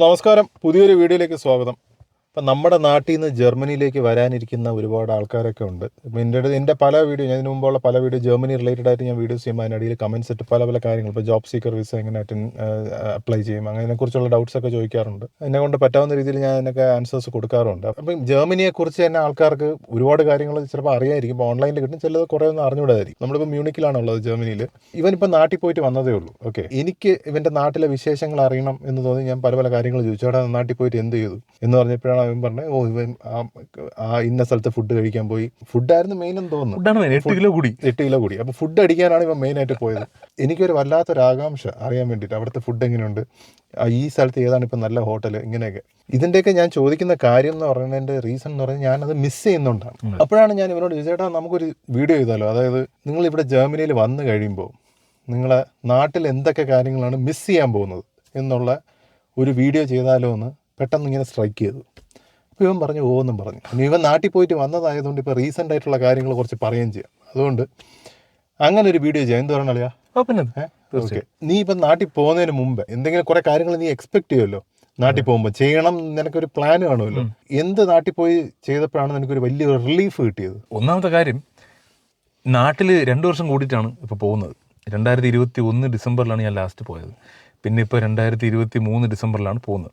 നമസ്കാരം, പുതിയൊരു വീഡിയോയിലേക്ക് സ്വാഗതം. ഇപ്പം നമ്മുടെ നാട്ടിൽ നിന്ന് ജർമ്മനിയിലേക്ക് വരാനിരിക്കുന്ന ഒരുപാട് ആൾക്കാരൊക്കെ ഉണ്ട്. ഇപ്പം എൻ്റെ പല വീഡിയോ, ഞാൻ ഇതിനു മുമ്പുള്ള പല വീഡിയോ ജർമ്മനി റിലേറ്റഡ് ആയിട്ട് ഞാൻ വീഡിയോസ് ചെയ്യുമ്പോൾ അതിനിടയിൽ കമൻസ് ഇട്ട് പല കാര്യങ്ങൾ, ഇപ്പോൾ ജോബ് സീക്കർ വിസ എങ്ങനെ അപ്ലൈ ചെയ്യും, അതിനെക്കുറിച്ചുള്ള ഡൗട്ട്സ് ഒക്കെ ചോദിക്കാറുണ്ട്. എന്നെ കൊണ്ട് പറ്റാവുന്ന രീതിയിൽ ഞാൻ അതിനൊക്കെ ആൻസേഴ്സ് കൊടുക്കാറുണ്ട്. അപ്പം ജർമ്മനിയെക്കുറിച്ച് തന്നെ ആൾക്കാർക്ക് ഒരുപാട് കാര്യങ്ങൾ ചിലപ്പോൾ അറിയായിരിക്കും. ഇപ്പോൾ ഓൺലൈനിൽ കിട്ടും, ചിലത് കുറേ ഒന്നും അറിഞ്ഞുകൂടായിരിക്കും. നമ്മളിപ്പോൾ മ്യൂണിക്കിലാണുള്ളത്, ജർമ്മനിയിൽ. ഇവനിപ്പോൾ നാട്ടിൽ പോയിട്ട് വന്നതേ ഉള്ളൂ. ഓക്കെ, എനിക്ക് ഇവൻ്റെ നാട്ടിലെ വിശേഷങ്ങൾ അറിയണം എന്ന് തോന്നി ഞാൻ പല കാര്യങ്ങൾ ചോദിച്ചു. അവിടെ നാട്ടിൽ പോയിട്ട് എന്ത് ചെയ്തു എന്ന് പറഞ്ഞപ്പോഴാണ് അവൻ പറഞ്ഞത്, ഇവൻ ഇന്ന സ്ഥലത്ത് ഫുഡ് കഴിക്കാൻ പോയി. ഫുഡായിരുന്നു മെയിൻ എന്ന് തോന്നുന്നു. 8 കിലോ കൂടി. അപ്പോൾ ഫുഡ് അടിക്കാനാണ് ഇവൻ മെയിനായിട്ട് പോയത്. എനിക്കൊരു വല്ലാത്തൊരു ആകാംക്ഷ അറിയാൻ വേണ്ടിയിട്ട് അവിടുത്തെ ഫുഡ് എങ്ങനെയുണ്ട്, ഈ സ്ഥലത്ത് ഏതാണ് ഇപ്പം നല്ല ഹോട്ടൽ, ഇങ്ങനെയൊക്കെ. ഇതിൻ്റെയൊക്കെ ഞാൻ ചോദിക്കുന്ന കാര്യം എന്ന് പറയുന്നതിൻ്റെ റീസൺ എന്ന് പറഞ്ഞാൽ ഞാനത് മിസ് ചെയ്യുന്നുണ്ടാണ്. അപ്പോഴാണ് ഞാൻ ഇവനോട് ചോദിച്ചേട്ടാ, നമുക്കൊരു വീഡിയോ ചെയ്താലോ, അതായത് നിങ്ങളിവിടെ ജർമ്മനിയിൽ വന്നു കഴിയുമ്പോൾ നിങ്ങളെ നാട്ടിൽ എന്തൊക്കെ കാര്യങ്ങളാണ് മിസ് ചെയ്യാൻ പോകുന്നത് എന്നുള്ള ഒരു വീഡിയോ ചെയ്താലോ എന്ന് പെട്ടെന്ന് ഇങ്ങനെ സ്ട്രൈക്ക് ചെയ്തു. അപ്പോൾ ഇവൻ പറഞ്ഞു എന്നും പറഞ്ഞു. ഇനി ഇവൻ നാട്ടിൽ പോയിട്ട് വന്നതായതുകൊണ്ട് ഇപ്പോൾ റീസെൻ്റ് ആയിട്ടുള്ള കാര്യങ്ങൾ കുറച്ച് പറയുകയും ചെയ്യാം. അതുകൊണ്ട് അങ്ങനെ ഒരു വീഡിയോ ചെയ്യാം. എന്ത് പറയണ? ഓക്കെ, നീ ഇപ്പം നാട്ടിൽ പോകുന്നതിന് മുമ്പ് എന്തെങ്കിലും കുറേ കാര്യങ്ങൾ നീ എക്സ്പെക്ട് ചെയ്യുമല്ലോ നാട്ടിൽ പോകുമ്പോൾ ചെയ്യണം, നിനക്കൊരു പ്ലാൻ കാണുമല്ലോ. എന്ത് നാട്ടിൽ പോയി ചെയ്തപ്പോഴാണ് നിനക്കൊരു വലിയൊരു റിലീഫ് കിട്ടിയത്? ഒന്നാമത്തെ കാര്യം, നാട്ടിൽ 2 വർഷം കൂടിയിട്ടാണ് ഇപ്പോൾ പോകുന്നത്. 2021 ഡിസംബറിലാണ് ഞാൻ ലാസ്റ്റ് പോയത്. പിന്നെ ഇപ്പോൾ 2023 ഡിസംബറിലാണ് പോകുന്നത്.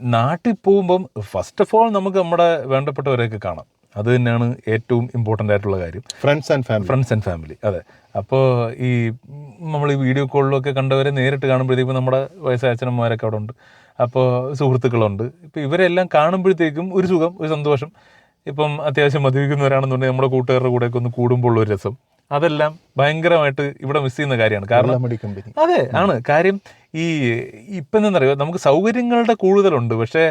നാട്ടിൽ പോകുമ്പം ഫസ്റ്റ് ഓഫ് ഓൾ നമുക്ക് നമ്മുടെ വേണ്ടപ്പെട്ടവരെയൊക്കെ കാണാം. അത് തന്നെയാണ് ഏറ്റവും ഇമ്പോർട്ടൻ്റ് ആയിട്ടുള്ള കാര്യം. Friends and family. അതെ. അപ്പോൾ ഈ നമ്മൾ ഈ വീഡിയോ കോളിലൊക്കെ കണ്ടവരെ നേരിട്ട് കാണുമ്പോഴത്തേക്കും നമ്മുടെ വയസ്സായ അച്ഛനന്മാരൊക്കെ അവിടെ ഉണ്ട്, അപ്പോൾ സുഹൃത്തുക്കളുണ്ട്. ഇപ്പോൾ ഇവരെല്ലാം കാണുമ്പോഴത്തേക്കും ഒരു സുഖം, ഒരു സന്തോഷം. ഇപ്പം അത്യാവശ്യം മദ്യപിക്കുന്നവരാണെന്നുണ്ടെങ്കിൽ നമ്മുടെ കൂട്ടുകാരുടെ കൂടെയൊക്കെ ഒന്ന് കൂടുമ്പോൾ ഉള്ളൊരു രസം, അതെല്ലാം ഭയങ്കരമായിട്ട് ഇവിടെ മിസ് ചെയ്യുന്ന കാര്യമാണ്. കാരണം അതെ ആണ് കാര്യം. ഇപ്പം എന്താണെന്നറിയോ, നമുക്ക് സൗകര്യങ്ങളുടെ കൂടുതലുണ്ട്, പക്ഷേ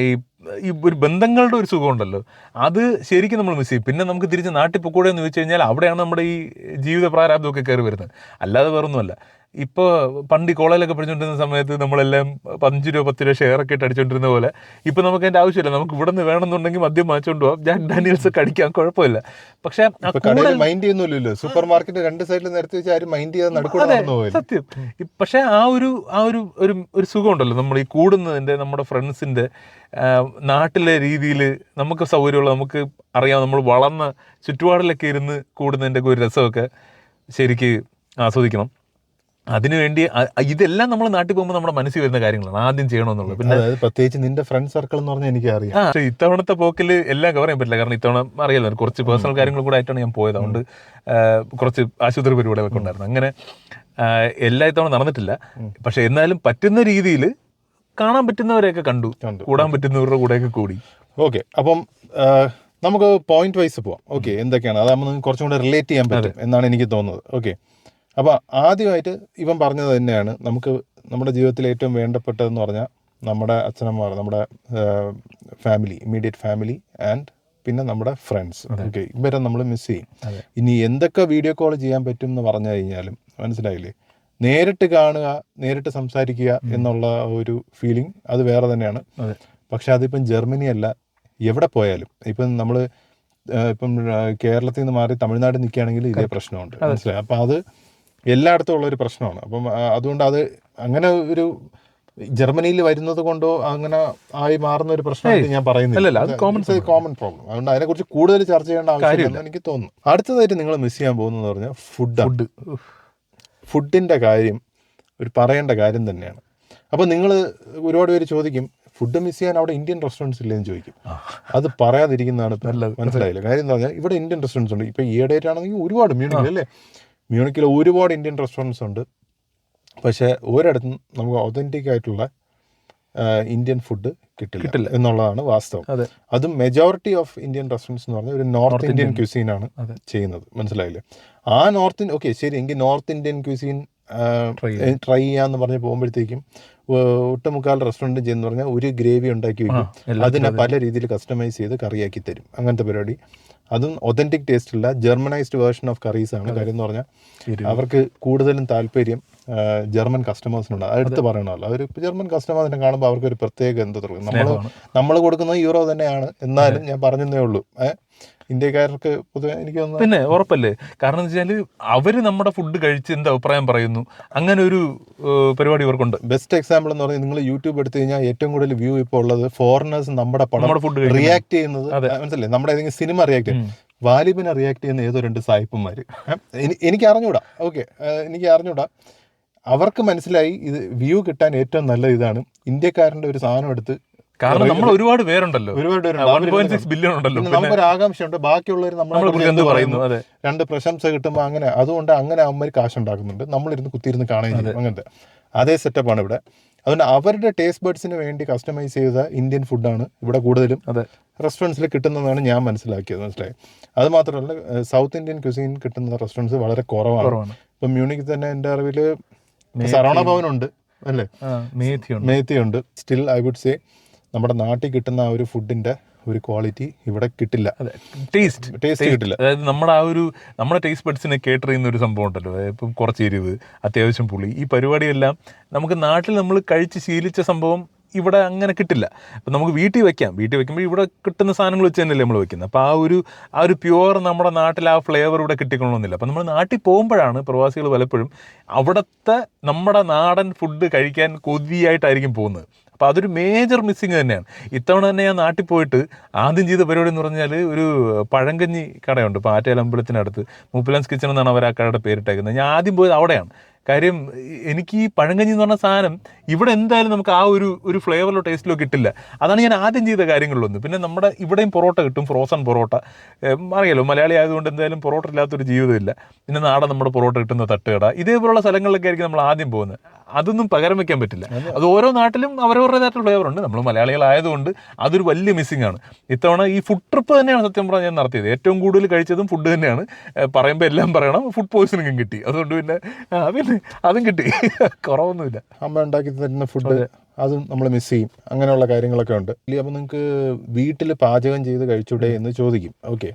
ഈ ഒരു ബന്ധങ്ങളുടെ ഒരു സുഖമുണ്ടല്ലോ, അത് ശരിക്കും നമ്മൾ മിസ് ചെയ്യും. പിന്നെ നമുക്ക് തിരിച്ച് നാട്ടിൽ പോയിക്കൂടെ എന്ന് ചോദിച്ചു കഴിഞ്ഞാൽ അവിടെയാണ് നമ്മുടെ ഈ ജീവിത പ്രാരാബ്ദമൊക്കെ കയറി വരുന്നത്. അല്ലാതെ വേറൊന്നുമല്ല. ഇപ്പോൾ പണ്ട് കോളേജിലൊക്കെ പഠിച്ചുകൊണ്ടിരുന്ന സമയത്ത് നമ്മളെല്ലാം 5 രൂപ 10 രൂപ ഷെയറൊക്കെ ഇട്ട് അടിച്ചുകൊണ്ടിരുന്ന പോലെ ഇപ്പം നമുക്ക് അതിൻ്റെ ആവശ്യമില്ല. നമുക്ക് ഇവിടെ നിന്ന് വേണമെന്നുണ്ടെങ്കിൽ മദ്യം വാങ്ങിച്ചുകൊണ്ട് പോകാം, ജാക്ക് ഡാനിയൽസ് ഒക്കെ അടിക്കാൻ കുഴപ്പമില്ല. പക്ഷേ മൈൻഡ് ചെയ്യുന്നില്ലല്ലോ. സൂപ്പർ മാർക്കറ്റ് 2 സൈഡിൽ നിരത്തി വെച്ച് ആരും മൈൻഡ് ചെയ്യാൻ സത്യം. പക്ഷേ ആ ഒരു സുഖമുണ്ടല്ലോ നമ്മൾ ഈ കൂടുന്നതിൻ്റെ, നമ്മുടെ ഫ്രണ്ട്സിൻ്റെ നാട്ടിലെ രീതിയിൽ നമുക്ക് സൗകര്യമുള്ള, നമുക്ക് അറിയാം, നമ്മൾ വളർന്ന ചുറ്റുപാടിലൊക്കെ ഇരുന്ന് കൂടുന്നതിൻ്റെ ഒരു രസമൊക്കെ ശരിക്ക് ആസ്വദിക്കണം. അതിനുവേണ്ടി ഇതെല്ലാം നമ്മൾ നാട്ടിൽ പോകുമ്പോൾ നമ്മുടെ മനസ്സിൽ വരുന്ന കാര്യങ്ങളാണ് ആദ്യം ചെയ്യണമെന്നുള്ളത്. പിന്നെ പ്രത്യേകിച്ച് നിന്റെ ഫ്രണ്ട് സർക്കിൾ എന്ന് പറഞ്ഞാൽ എനിക്കറിയാം. പക്ഷേ ഇത്തവണത്തെ പോക്കിൽ എല്ലാം കവർ ചെയ്യാൻ പറ്റില്ല. കാരണം ഇത്തവണ അറിയാലോ, കുറച്ച് പേഴ്സണൽ കാര്യങ്ങൾ കൂടെ ആയിട്ടാണ് ഞാൻ പോയത്. അതുകൊണ്ട് കുറച്ച് ആശുപത്രി പരിപാടികളൊക്കെ ഉണ്ടായിരുന്നു. അങ്ങനെ എല്ലാ ഇത്തവണ നടന്നിട്ടില്ല. പക്ഷെ എന്നാലും പറ്റുന്ന രീതിയിൽ കാണാൻ പറ്റുന്നവരെയൊക്കെ കണ്ടു, കൂടാൻ പറ്റുന്നവരുടെ കൂടെയൊക്കെ കൂടി. ഓക്കെ, അപ്പം നമുക്ക് പോയിന്റ് വൈസ് പോവാം. ഓക്കെ, എന്തൊക്കെയാണ് അതാകുമ്പോൾ കുറച്ചും കൂടെ റിലേറ്റ് ചെയ്യാൻ പറ്റും എന്നാണ് എനിക്ക് തോന്നുന്നത്. ഓക്കെ, അപ്പോൾ ആദ്യമായിട്ട് ഇവൻ പറഞ്ഞത് തന്നെയാണ്, നമുക്ക് നമ്മുടെ ജീവിതത്തിൽ ഏറ്റവും വേണ്ടപ്പെട്ടതെന്ന് പറഞ്ഞാൽ നമ്മുടെ അച്ഛനമ്മമാർ, നമ്മുടെ ഫാമിലി, ഇമ്മീഡിയറ്റ് ഫാമിലി ആൻഡ് പിന്നെ നമ്മുടെ ഫ്രണ്ട്സ്. ഓക്കെ, ഇവരെ നമ്മൾ മിസ് ചെയ്യും. ഇനി എന്തൊക്കെ വീഡിയോ കോൾ ചെയ്യാൻ പറ്റും എന്ന് പറഞ്ഞു കഴിഞ്ഞാലും, മനസ്സിലായില്ലേ, നേരിട്ട് കാണുക, നേരിട്ട് സംസാരിക്കുക എന്നുള്ള ഒരു ഫീലിംഗ് അത് വേറെ തന്നെയാണ്. പക്ഷെ അതിപ്പം ജർമ്മനി അല്ല, എവിടെ പോയാലും. ഇപ്പം നമ്മൾ ഇപ്പം കേരളത്തിൽ നിന്ന് മാറി തമിഴ്നാട് നിൽക്കുകയാണെങ്കിൽ ഇതേ പ്രശ്നമുണ്ട്, മനസ്സിലായി. അപ്പം അത് എല്ലായിടത്തും ഉള്ളൊരു പ്രശ്നമാണ്. അപ്പം അതുകൊണ്ട് അത് അങ്ങനെ ഒരു ജർമ്മനിയിൽ വരുന്നത് കൊണ്ടോ അങ്ങനെ ആയി മാറുന്ന ഒരു പ്രശ്നമായിട്ട് ഞാൻ പറയുന്നില്ല. Common problem. അതുകൊണ്ട് അതിനെക്കുറിച്ച് കൂടുതൽ ചർച്ച ചെയ്യേണ്ട ആവശ്യമില്ലെന്ന് എനിക്ക് തോന്നുന്നു. അടുത്തതായിട്ട് നിങ്ങൾ മിസ് ചെയ്യാൻ പോകുന്നതെന്ന് പറഞ്ഞാൽ ഫുഡിൻ്റെ കാര്യം ഒരു പറയേണ്ട കാര്യം തന്നെയാണ്. അപ്പോൾ നിങ്ങൾ ഒരുപാട് പേര് ചോദിക്കും, ഫുഡ് മിസ് ചെയ്യാൻ അവിടെ ഇന്ത്യൻ റെസ്റ്റോറൻറ്റ്സ് ഇല്ലെന്ന് ചോദിക്കും. അത് പറയാതിരിക്കുന്നതാണ് നല്ലത്, മനസ്സിലായില്ല. കാര്യം എന്താ പറഞ്ഞാൽ ഇവിടെ ഇന്ത്യൻ റെസ്റ്റോറൻറ്റ്സ് ഉണ്ട്. ഇപ്പോൾ ഈയിടെയായിട്ടാണെങ്കിൽ ഒരുപാട് മ്യൂണിക്കിൽ ഒരുപാട് ഇന്ത്യൻ റെസ്റ്റോറൻറ്റ്സ് ഉണ്ട്. പക്ഷേ ഒരിടത്തും നമുക്ക് ഒതൻറ്റിക് ആയിട്ടുള്ള ഇന്ത്യൻ ഫുഡ് കിട്ടില്ല എന്നുള്ളതാണ് വാസ്തവം. അതും മെജോറിറ്റി ഓഫ് ഇന്ത്യൻ റെസ്റ്റോറൻറ്റ്സ് എന്ന് പറഞ്ഞാൽ ഒരു നോർത്ത് ഇന്ത്യൻ ക്യൂസീനാണ് ചെയ്യുന്നത്, മനസ്സിലായില്ലേ. ആ ഓക്കെ ശരി, എങ്കിൽ നോർത്ത് ഇന്ത്യൻ ക്യൂസീൻ ട്രൈ ചെയ്യാന്ന് പറഞ്ഞ് പോകുമ്പോഴത്തേക്കും ഒട്ടുമുക്കാൽ റെസ്റ്റോറൻറ്റ് ചെയ്യുന്ന പറഞ്ഞാൽ ഒരു ഗ്രേവി ഉണ്ടാക്കി വയ്ക്കും, അതിനെ പല രീതിയിൽ കസ്റ്റമൈസ് ചെയ്ത് കറിയാക്കി തരും, അങ്ങനത്തെ പരിപാടി. അതും ഒതൻറ്റിക് ടേസ്റ്റുള്ള ജർമ്മനൈസ്ഡ് വേർഷൻ ഓഫ് കറീസ് ആണ്. കാര്യം എന്ന് പറഞ്ഞാൽ അവർക്ക് കൂടുതലും താല്പര്യം ജർമ്മൻ കസ്റ്റമേഴ്സിനുണ്ട്. അതെടുത്ത് പറയണമല്ലോ, അവർ ജർമ്മൻ കസ്റ്റമേഴ്സിനെ കാണുമ്പോൾ അവർക്കൊരു പ്രത്യേക എന്ത് തുടങ്ങും. നമ്മൾ കൊടുക്കുന്നത് യൂറോ തന്നെയാണ്, എന്നാലും ഞാൻ പറഞ്ഞതേ ഉള്ളൂ, ഇന്ത്യക്കാർക്ക് പൊതുവെ എനിക്ക് തോന്നുന്നു പിന്നെ ഉറപ്പല്ലേ. കാരണം എന്ന് വെച്ചാൽ അവര് നമ്മുടെ ഫുഡ് കഴിച്ച് എന്ത് അഭിപ്രായം പറയുന്നു, അങ്ങനെ ഒരു പരിപാടി ഇവർക്കുണ്ട്. ബെസ്റ്റ് എക്സാമ്പിൾ എന്ന് പറഞ്ഞാൽ നിങ്ങൾ യൂട്യൂബ് എടുത്തു കഴിഞ്ഞാൽ ഏറ്റവും കൂടുതൽ വ്യൂ ഇപ്പോൾ ഉള്ളത് ഫോറിനേഴ്സ് നമ്മുടെ പടം നമ്മുടെ ഫുഡ് റിയാക്ട് ചെയ്യുന്നത് മനസ്സിലായി, നമ്മുടെ ഏതെങ്കിലും സിനിമ റിയാക്ട് ചെയ്യും. വാലിബിനെ റിയാക്ട് ചെയ്യുന്ന ഏതോ 2 സായിപ്പന്മാര് എനിക്ക് അറിഞ്ഞൂടാ. ഓക്കെ, എനിക്ക് അറിഞ്ഞൂടാ. അവർക്ക് മനസ്സിലായി ഇത് വ്യൂ കിട്ടാൻ ഏറ്റവും നല്ല ഇതാണ് ഇന്ത്യക്കാരന്റെ ഒരു സാധനം എടുത്ത്. കാരണം നമ്മൾ ഒരുപാട് പേരുണ്ടല്ലോ, ഒരുപാട് 1.6 ബില്യൺ ഉണ്ടല്ലോ. നമുക്കൊരു ആകാംക്ഷയുണ്ട് ബാക്കിയുള്ളവർ നമ്മളെ എന്ത് പറയുന്നു, 2 പ്രശംസ കിട്ടുമ്പോൾ അങ്ങനെ. അതുകൊണ്ട് അങ്ങനെ അമ്മ കാശുണ്ടാക്കുന്നുണ്ട്, നമ്മളിരുന്ന് കുത്തിയിരുന്ന് കാണുകയും ചെയ്യും. അങ്ങനത്തെ അതേ സെറ്റപ്പാണ് ഇവിടെ. അതുകൊണ്ട് അവരുടെ ടേസ്റ്റ് ബഡ്സിന് വേണ്ടി കസ്റ്റമൈസ് ചെയ്ത ഇന്ത്യൻ ഫുഡാണ് ഇവിടെ കൂടുതലും റെസ്റ്റോറൻറ്റ്സിൽ കിട്ടുന്നതാണ് ഞാൻ മനസ്സിലാക്കിയത്. മനസ്സിലായി. അത് മാത്രമല്ല സൗത്ത് ഇന്ത്യൻ ക്യുസീൻ കിട്ടുന്ന റെസ്റ്റോറൻറ്റ്സ് വളരെ കുറവാണ്. ഇപ്പം മ്യൂണിക്കിൽ തന്നെ എൻ്റെ അറിവിൽ സരവണ ഭവനുണ്ട് അല്ലേ, മേത്തിയുണ്ട്. സ്റ്റിൽ ഐ വുഡ് സേ നമ്മുടെ നാട്ടിൽ കിട്ടുന്ന ആ ഒരു ഫുഡിന്റെ ഒരു ക്വാളിറ്റി ഇവിടെ കിട്ടില്ല, ടേസ്റ്റ് കിട്ടില്ല. അതായത് നമ്മുടെ ടേസ്റ്റ് ബഡ്സിനെ കേട്ടർ ചെയ്യുന്ന ഒരു സംഭവം ഉണ്ടല്ലോ, ഇപ്പം കുറച്ച് എരിവ്, അത്യാവശ്യം പുളി, ഈ പരിപാടിയെല്ലാം നമുക്ക് നാട്ടിൽ നമ്മൾ കഴിച്ച് ശീലിച്ച സംഭവം ഇവിടെ അങ്ങനെ കിട്ടില്ല. അപ്പം നമുക്ക് വീട്ടിൽ വെക്കുമ്പോൾ ഇവിടെ കിട്ടുന്ന സാധനങ്ങൾ വെച്ച് തന്നെയല്ലേ നമ്മൾ വെക്കുന്നത്. അപ്പോൾ ആ ഒരു പ്യുവർ നമ്മുടെ നാട്ടിൽ ആ ഫ്ലേവർ ഇവിടെ കിട്ടിക്കൊള്ളണമെന്നില്ല. അപ്പം നമ്മൾ നാട്ടിൽ പോകുമ്പോഴാണ് പ്രവാസികൾ പലപ്പോഴും അവിടുത്തെ നമ്മുടെ നാടൻ ഫുഡ് കഴിക്കാൻ കൊതിയായിട്ടായിരിക്കും പോകുന്നത്. അപ്പോൾ അതൊരു മേജർ മിസ്സിങ് തന്നെയാണ്. ഇത്തവണ തന്നെ ഞാൻ നാട്ടിൽ പോയിട്ട് ആദ്യം ചെയ്ത പരിപാടി എന്ന് പറഞ്ഞാൽ ഒരു പഴങ്കഞ്ഞി കടയുണ്ട് പാറ്റേൽ അമ്പലത്തിനടുത്ത്, മൂപ്പിലാൻസ് കിച്ചൺ എന്നാണ് അവർ ആ കടയുടെ പേരിട്ടേക്കുന്നത്. ഞാൻ ആദ്യം പോയത് അവിടെയാണ്. കാര്യം എനിക്ക് ഈ പഴങ്കഞ്ഞി എന്ന് പറഞ്ഞ സാധനം ഇവിടെ എന്തായാലും നമുക്ക് ആ ഒരു ഫ്ലേവറിലോ ടേസ്റ്റിലോ കിട്ടില്ല. അതാണ് ഞാൻ ആദ്യം ചെയ്ത കാര്യങ്ങളിലൊന്ന്. പിന്നെ നമ്മുടെ ഇവിടെയും പൊറോട്ട കിട്ടും, ഫ്രോസൺ പൊറോട്ട. അറിയാലോ, മലയാളി ആയതുകൊണ്ട് എന്തായാലും പൊറോട്ട ഇല്ലാത്തൊരു ജീവിതമില്ല. പിന്നെ നാടൻ നമ്മുടെ പൊറോട്ട കിട്ടുന്ന തട്ടുകട, ഇതേപോലുള്ള സ്ഥലങ്ങളിലൊക്കെ ആയിരിക്കും നമ്മൾ ആദ്യം പോകുന്നത്. അതൊന്നും പകരം വെക്കാൻ പറ്റില്ല. അത് ഓരോ നാട്ടിലും അവരവരുടേതായിട്ടുള്ള ഫ്ലേവറുണ്ട്. നമ്മൾ മലയാളികളായതുകൊണ്ട് അതൊരു വലിയ മിസ്സിംഗ് ആണ്. ഇത്തവണ ഈ ഫുഡ് ട്രിപ്പ് തന്നെയാണ് സത്യം പറഞ്ഞാൽ ഞാൻ നടത്തിയത്. ഏറ്റവും കൂടുതൽ കഴിച്ചതും ഫുഡ് തന്നെയാണ്. പറയുമ്പോൾ എല്ലാം പറയണം, ഫുഡ് പോയ്സണിങ്ങും കിട്ടി. അതുകൊണ്ട് പിന്നെ അതും കിട്ടി, കുറവൊന്നുമില്ല. അമ്മ ഉണ്ടാക്കി തരുന്ന ഫുഡ് അതും നമ്മൾ മിസ് ചെയ്യും. അങ്ങനെയുള്ള കാര്യങ്ങളൊക്കെ ഉണ്ട്. അപ്പോൾ നിങ്ങൾക്ക് വീട്ടിൽ പാചകം ചെയ്ത് കഴിച്ചൂടെ എന്ന് ചോദിക്കും. ഓക്കെ,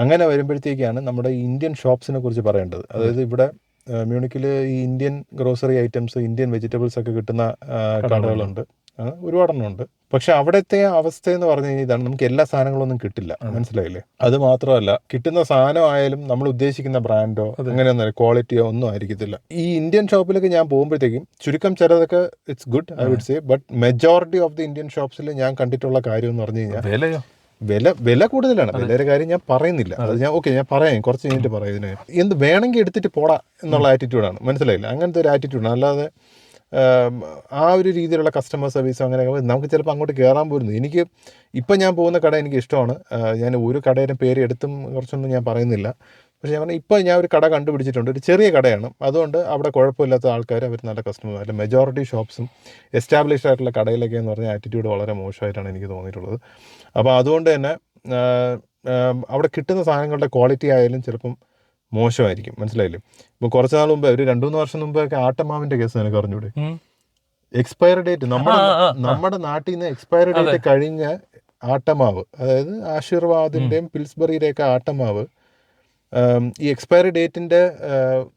അങ്ങനെ വരുമ്പോഴത്തേക്കാണ് നമ്മുടെ ഇന്ത്യൻ ഷോപ്സിനെ കുറിച്ച് പറയേണ്ടത്. അതായത് ഇവിടെ മ്യൂണിക്കിൽ ഈ Indian grocery items, Indian vegetables ഒക്കെ കിട്ടുന്ന കടകളുണ്ട്, ഒരുപാടെണ്ണമുണ്ട്. പക്ഷെ അവിടുത്തെ അവസ്ഥ എന്ന് പറഞ്ഞു കഴിഞ്ഞാൽ ഇതാണ്, നമുക്ക് എല്ലാ സാധനങ്ങളൊന്നും കിട്ടില്ല. മനസ്സിലായില്ലേ? അത് മാത്രമല്ല, കിട്ടുന്ന സാധനം ആയാലും നമ്മൾ ഉദ്ദേശിക്കുന്ന ബ്രാൻഡോ അങ്ങനെയൊന്നും ക്വാളിറ്റിയോ ഒന്നും ആയിരിക്കത്തില്ല. ഈ ഇന്ത്യൻ ഷോപ്പിലൊക്കെ ഞാൻ പോകുമ്പോഴത്തേക്കും ചുരുക്കം ചിലതൊക്കെ it's good I would say, but majority of the Indian ഷോപ്സിൽ ഞാൻ കണ്ടിട്ടുള്ള കാര്യം എന്ന് പറഞ്ഞു കഴിഞ്ഞാൽ വില കൂടുതലാണ്. വിലയുടെ കാര്യം ഞാൻ പറയുന്നില്ല, അത് ഞാൻ പറയാം, കുറച്ച് കഴിഞ്ഞിട്ട് പറയാം. ഇതിന് എന്ത് വേണമെങ്കിൽ എടുത്തിട്ട് പോടാ എന്നുള്ള ആറ്റിറ്റ്യൂഡാണ്. മനസ്സിലായില്ല? അങ്ങനത്തെ ഒരു ആറ്റിറ്റ്യൂഡാണ്. അല്ലാതെ ആ ഒരു രീതിയിലുള്ള കസ്റ്റമർ സർവീസോ അങ്ങനെ നമുക്ക് ചിലപ്പോൾ അങ്ങോട്ട് കയറാൻ പോരുന്നു. എനിക്ക് ഇപ്പം ഞാൻ പോകുന്ന കട എനിക്ക് ഇഷ്ടമാണ്. ഞാൻ ഒരു കടയുടെ പേര് എടുത്തും കുറച്ചൊന്നും ഞാൻ പറയുന്നില്ല. പക്ഷേ ഞാൻ പറഞ്ഞാൽ ഇപ്പോൾ ഞാൻ ഒരു കട കണ്ടുപിടിച്ചിട്ടുണ്ട്, ഒരു ചെറിയ കടയാണ്. അതുകൊണ്ട് അവിടെ കുഴപ്പമില്ലാത്ത ആൾക്കാർ, അവർ നല്ല കസ്റ്റമർ. അല്ല, മെജോറിറ്റി ഷോപ്സും എസ്റ്റാബ്ലിഷ്ഡ് ആയിട്ടുള്ള കടയിലൊക്കെ എന്ന് പറഞ്ഞാൽ ആറ്റിറ്റ്യൂഡ് വളരെ മോശമായിട്ടാണ് എനിക്ക് തോന്നിയിട്ടുള്ളത്. അപ്പോൾ അതുകൊണ്ട് തന്നെ അവിടെ കിട്ടുന്ന സാധനങ്ങളുടെ ക്വാളിറ്റി ആയാലും ചിലപ്പം മോശമായിരിക്കും. മനസ്സിലായില്ലേ? ഇപ്പോൾ കുറച്ച് നാൾ മുമ്പ്, ഒരു 2-3 വർഷം മുമ്പൊക്കെ ആട്ടമാവിൻ്റെ കേസ് എനിക്ക് അറിഞ്ഞൂടെ? എക്സ്പയറി ഡേറ്റ് നമ്മുടെ നാട്ടിൽ നിന്ന് എക്സ്പയറി ഡേറ്റ് കഴിഞ്ഞ ആട്ടമാവ്, അതായത് ആശീർവാദിൻ്റെയും പിൽസ്ബറിയുടെയൊക്കെ ആട്ടമാവ് ഈ എക്സ്പയറി ഡേറ്റിന്റെ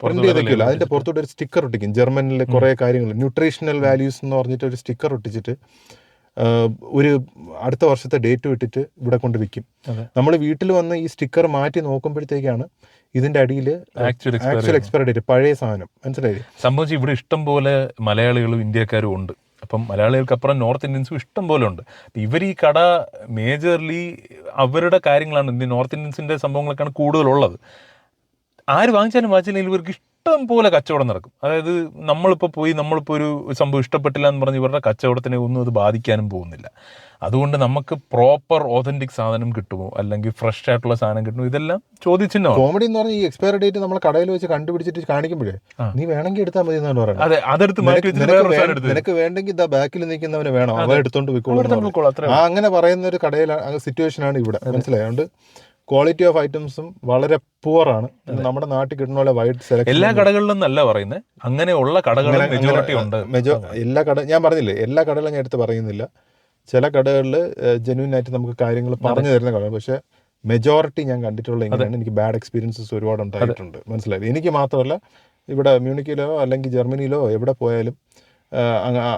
പ്രിന്റ് ചെയ്തേക്കില്ല, അതിന്റെ പുറത്തോട്ട് ഒരു സ്റ്റിക്കർ ഒട്ടിക്കും. ജർമ്മനിൽ കുറേ കാര്യങ്ങൾ, ന്യൂട്രീഷണൽ വാല്യൂസ് എന്ന് പറഞ്ഞിട്ട് ഒരു സ്റ്റിക്കർ ഒട്ടിച്ചിട്ട് ഒരു അടുത്ത വർഷത്തെ ഡേറ്റ് വിട്ടിട്ട് ഇവിടെ കൊണ്ട് വിൽക്കും. നമ്മൾ വീട്ടിൽ വന്ന് ഈ സ്റ്റിക്കർ മാറ്റി നോക്കുമ്പോഴത്തേക്കാണ് ഇതിന്റെ അടിയിൽ ആക്ച്വൽ എക്സ്പയറി ഡേറ്റ്, പഴയ സാധനം. മനസ്സിലായില്ലേ? സംഭവിച്ച് ഇവിടെ ഇഷ്ടം പോലെ മലയാളികളും ഇന്ത്യക്കാരും ഉണ്ട്. അപ്പം മലയാളികൾക്കപ്പുറം നോർത്ത് ഇന്ത്യൻസും ഇഷ്ടം പോലെ ഉണ്ട്. അപ്പം ഇവർ ഈ കട മേജർലി അവരുടെ കാര്യങ്ങളാണ്, ഇന്ത്യൻ നോർത്ത് ഇന്ത്യൻസിൻ്റെ സംഭവങ്ങളൊക്കെയാണ് കൂടുതലുള്ളത്. ആര് വാങ്ങിച്ചാലും ഇവർക്ക് ഇഷ്ടം പോലെ കച്ചവടം നടക്കും. അതായത് നമ്മളിപ്പോൾ ഒരു സംഭവം ഇഷ്ടപ്പെട്ടില്ല എന്ന് പറഞ്ഞ് ഇവരുടെ കച്ചവടത്തിനെ ഒന്നും അത് ബാധിക്കാനും പോകുന്നില്ല. അതുകൊണ്ട് നമുക്ക് പ്രോപ്പർ ഓതന്റിക് സാധനം കിട്ടുമോ, അല്ലെങ്കിൽ ഫ്രഷ് ആയിട്ടുള്ള സാധനം കിട്ടുമോ, ഇതെല്ലാം ചോദിച്ചിട്ടുണ്ടോ. കോമഡി എന്ന് പറഞ്ഞാൽ ഈ എക്സ്പയറി ഡേറ്റ് നമ്മൾ കടയിൽ വെച്ച് കണ്ടുപിടിച്ചിട്ട് കാണിക്കുമ്പോഴേ നീ വേണമെങ്കിൽ എടുത്താൽ മതി എന്നാണ് പറയുന്നത്. അതെ, അതെടുത്ത് നിനക്ക് വേണ്ടെങ്കിൽ ഇതാ ബാക്കിൽ നിൽക്കുന്നവന് വേണം, അവ എടുത്തോണ്ട് പോയിക്കോളും. അങ്ങനെ പറയുന്ന ഒരു കടയിൽ സിറ്റുവേഷനാണ് ഇവിടെ. മനസ്സിലായോണ്ട് ക്വാളിറ്റി ഓഫ് ഐറ്റംസും വളരെ പുവറാണ്. നമ്മുടെ നാട്ടിൽ കിട്ടുന്ന പോലെ വൈഡ് സെലക്ഷൻ എല്ലാ കടകളിലും നല്ല പറയുന്നത്, അങ്ങനെയുള്ള കടകളും മെജോറിറ്റി ഉണ്ട്. എല്ലാ കട ഞാൻ പറഞ്ഞില്ലേ, എല്ലാ കടകളും ഞാൻ എടുത്ത് പറയുന്നില്ല. ചില കടകളിൽ ജെന്യൂൻ ആയിട്ട് നമുക്ക് കാര്യങ്ങൾ പറഞ്ഞു തരുന്ന കടകൾ, പക്ഷെ മെജോറിറ്റി ഞാൻ കണ്ടിട്ടുള്ള എങ്ങനെയാണ്, എനിക്ക് ബാഡ് എക്സ്പീരിയൻസസ് ഒരുപാട് ഉണ്ടായിട്ടുണ്ട്. മനസ്സിലായത്? എനിക്ക് മാത്രമല്ല, ഇവിടെ മ്യൂണിക്കിലോ അല്ലെങ്കിൽ ജർമ്മനിയിലോ എവിടെ പോയാലും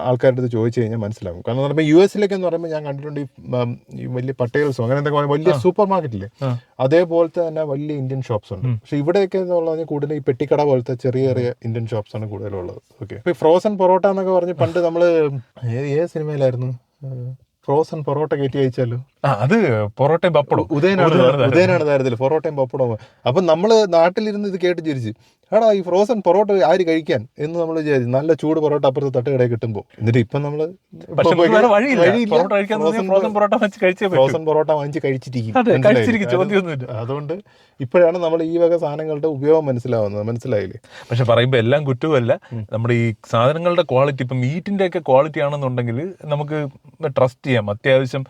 ആൾക്കാരുടെ അടുത്ത് ചോദിച്ചു കഴിഞ്ഞാൽ മനസ്സിലാവും. കാരണം എന്ന് പറയുമ്പോൾ US എന്ന് പറയുമ്പോൾ ഞാൻ കണ്ടിട്ടുണ്ട് ഈ വലിയ പട്ടേൽസോ അങ്ങനെ എന്തൊക്കെ വലിയ സൂപ്പർ മാർക്കറ്റില്ലേ, അതേപോലത്തെ തന്നെ വലിയ ഇന്ത്യൻ ഷോപ്സ് ഉണ്ട്. പക്ഷെ ഇവിടെയൊക്കെ എന്ന് പറഞ്ഞാൽ കൂടുതൽ ഈ പെട്ടിക്കട പോലത്തെ ചെറിയ ചെറിയ ഇന്ത്യൻ ഷോപ്സ് ആണ് കൂടുതലുള്ളത്. ഓക്കെ, ഇപ്പോൾ ഈ ഫ്രോസൺ പൊറോട്ട എന്നൊക്കെ പറഞ്ഞ് പണ്ട് നമ്മൾ ഏത് സിനിമയിലായിരുന്നു ഫ്രോസൺ പൊറോട്ട കയറ്റി അയച്ചാലോ, അത് പൊറോട്ടയും പപ്പടവും ഉദയനാണ് താരത്തില് പൊറോട്ടയും പപ്പടവും. അപ്പം നമ്മൾ നാട്ടിലിരുന്ന് ഇത് കേട്ട് ചിരിച്ച്, എടാ ഈ ഫ്രോസൺ പൊറോട്ട ആര് കഴിക്കാൻ എന്ന് നമ്മൾ വിചാരിച്ചു. നല്ല ചൂട് പൊറോട്ട അപ്പുറത്ത് തട്ടുകടയിൽ കിട്ടുമ്പോൾ. എന്നിട്ട് ഇപ്പം നമ്മൾ ഫ്രോസൺ പൊറോട്ട വാങ്ങിച്ച് കഴിച്ചിരിക്കും. അതുകൊണ്ട് ഇപ്പോഴാണ് നമ്മൾ ഈ വക സാധനങ്ങളുടെ ഉപയോഗം മനസ്സിലായില്ലേ. പക്ഷെ പറയുമ്പോൾ എല്ലാം കുറ്റവുമല്ല, നമ്മുടെ ഈ സാധനങ്ങളുടെ ക്വാളിറ്റി, ഇപ്പം മീറ്റിന്റെ ഒക്കെ ക്വാളിറ്റി ആണെന്നുണ്ടെങ്കിൽ നമുക്ക് ട്രസ്റ്റ് ചെയ്യാം. അത്യാവശ്യം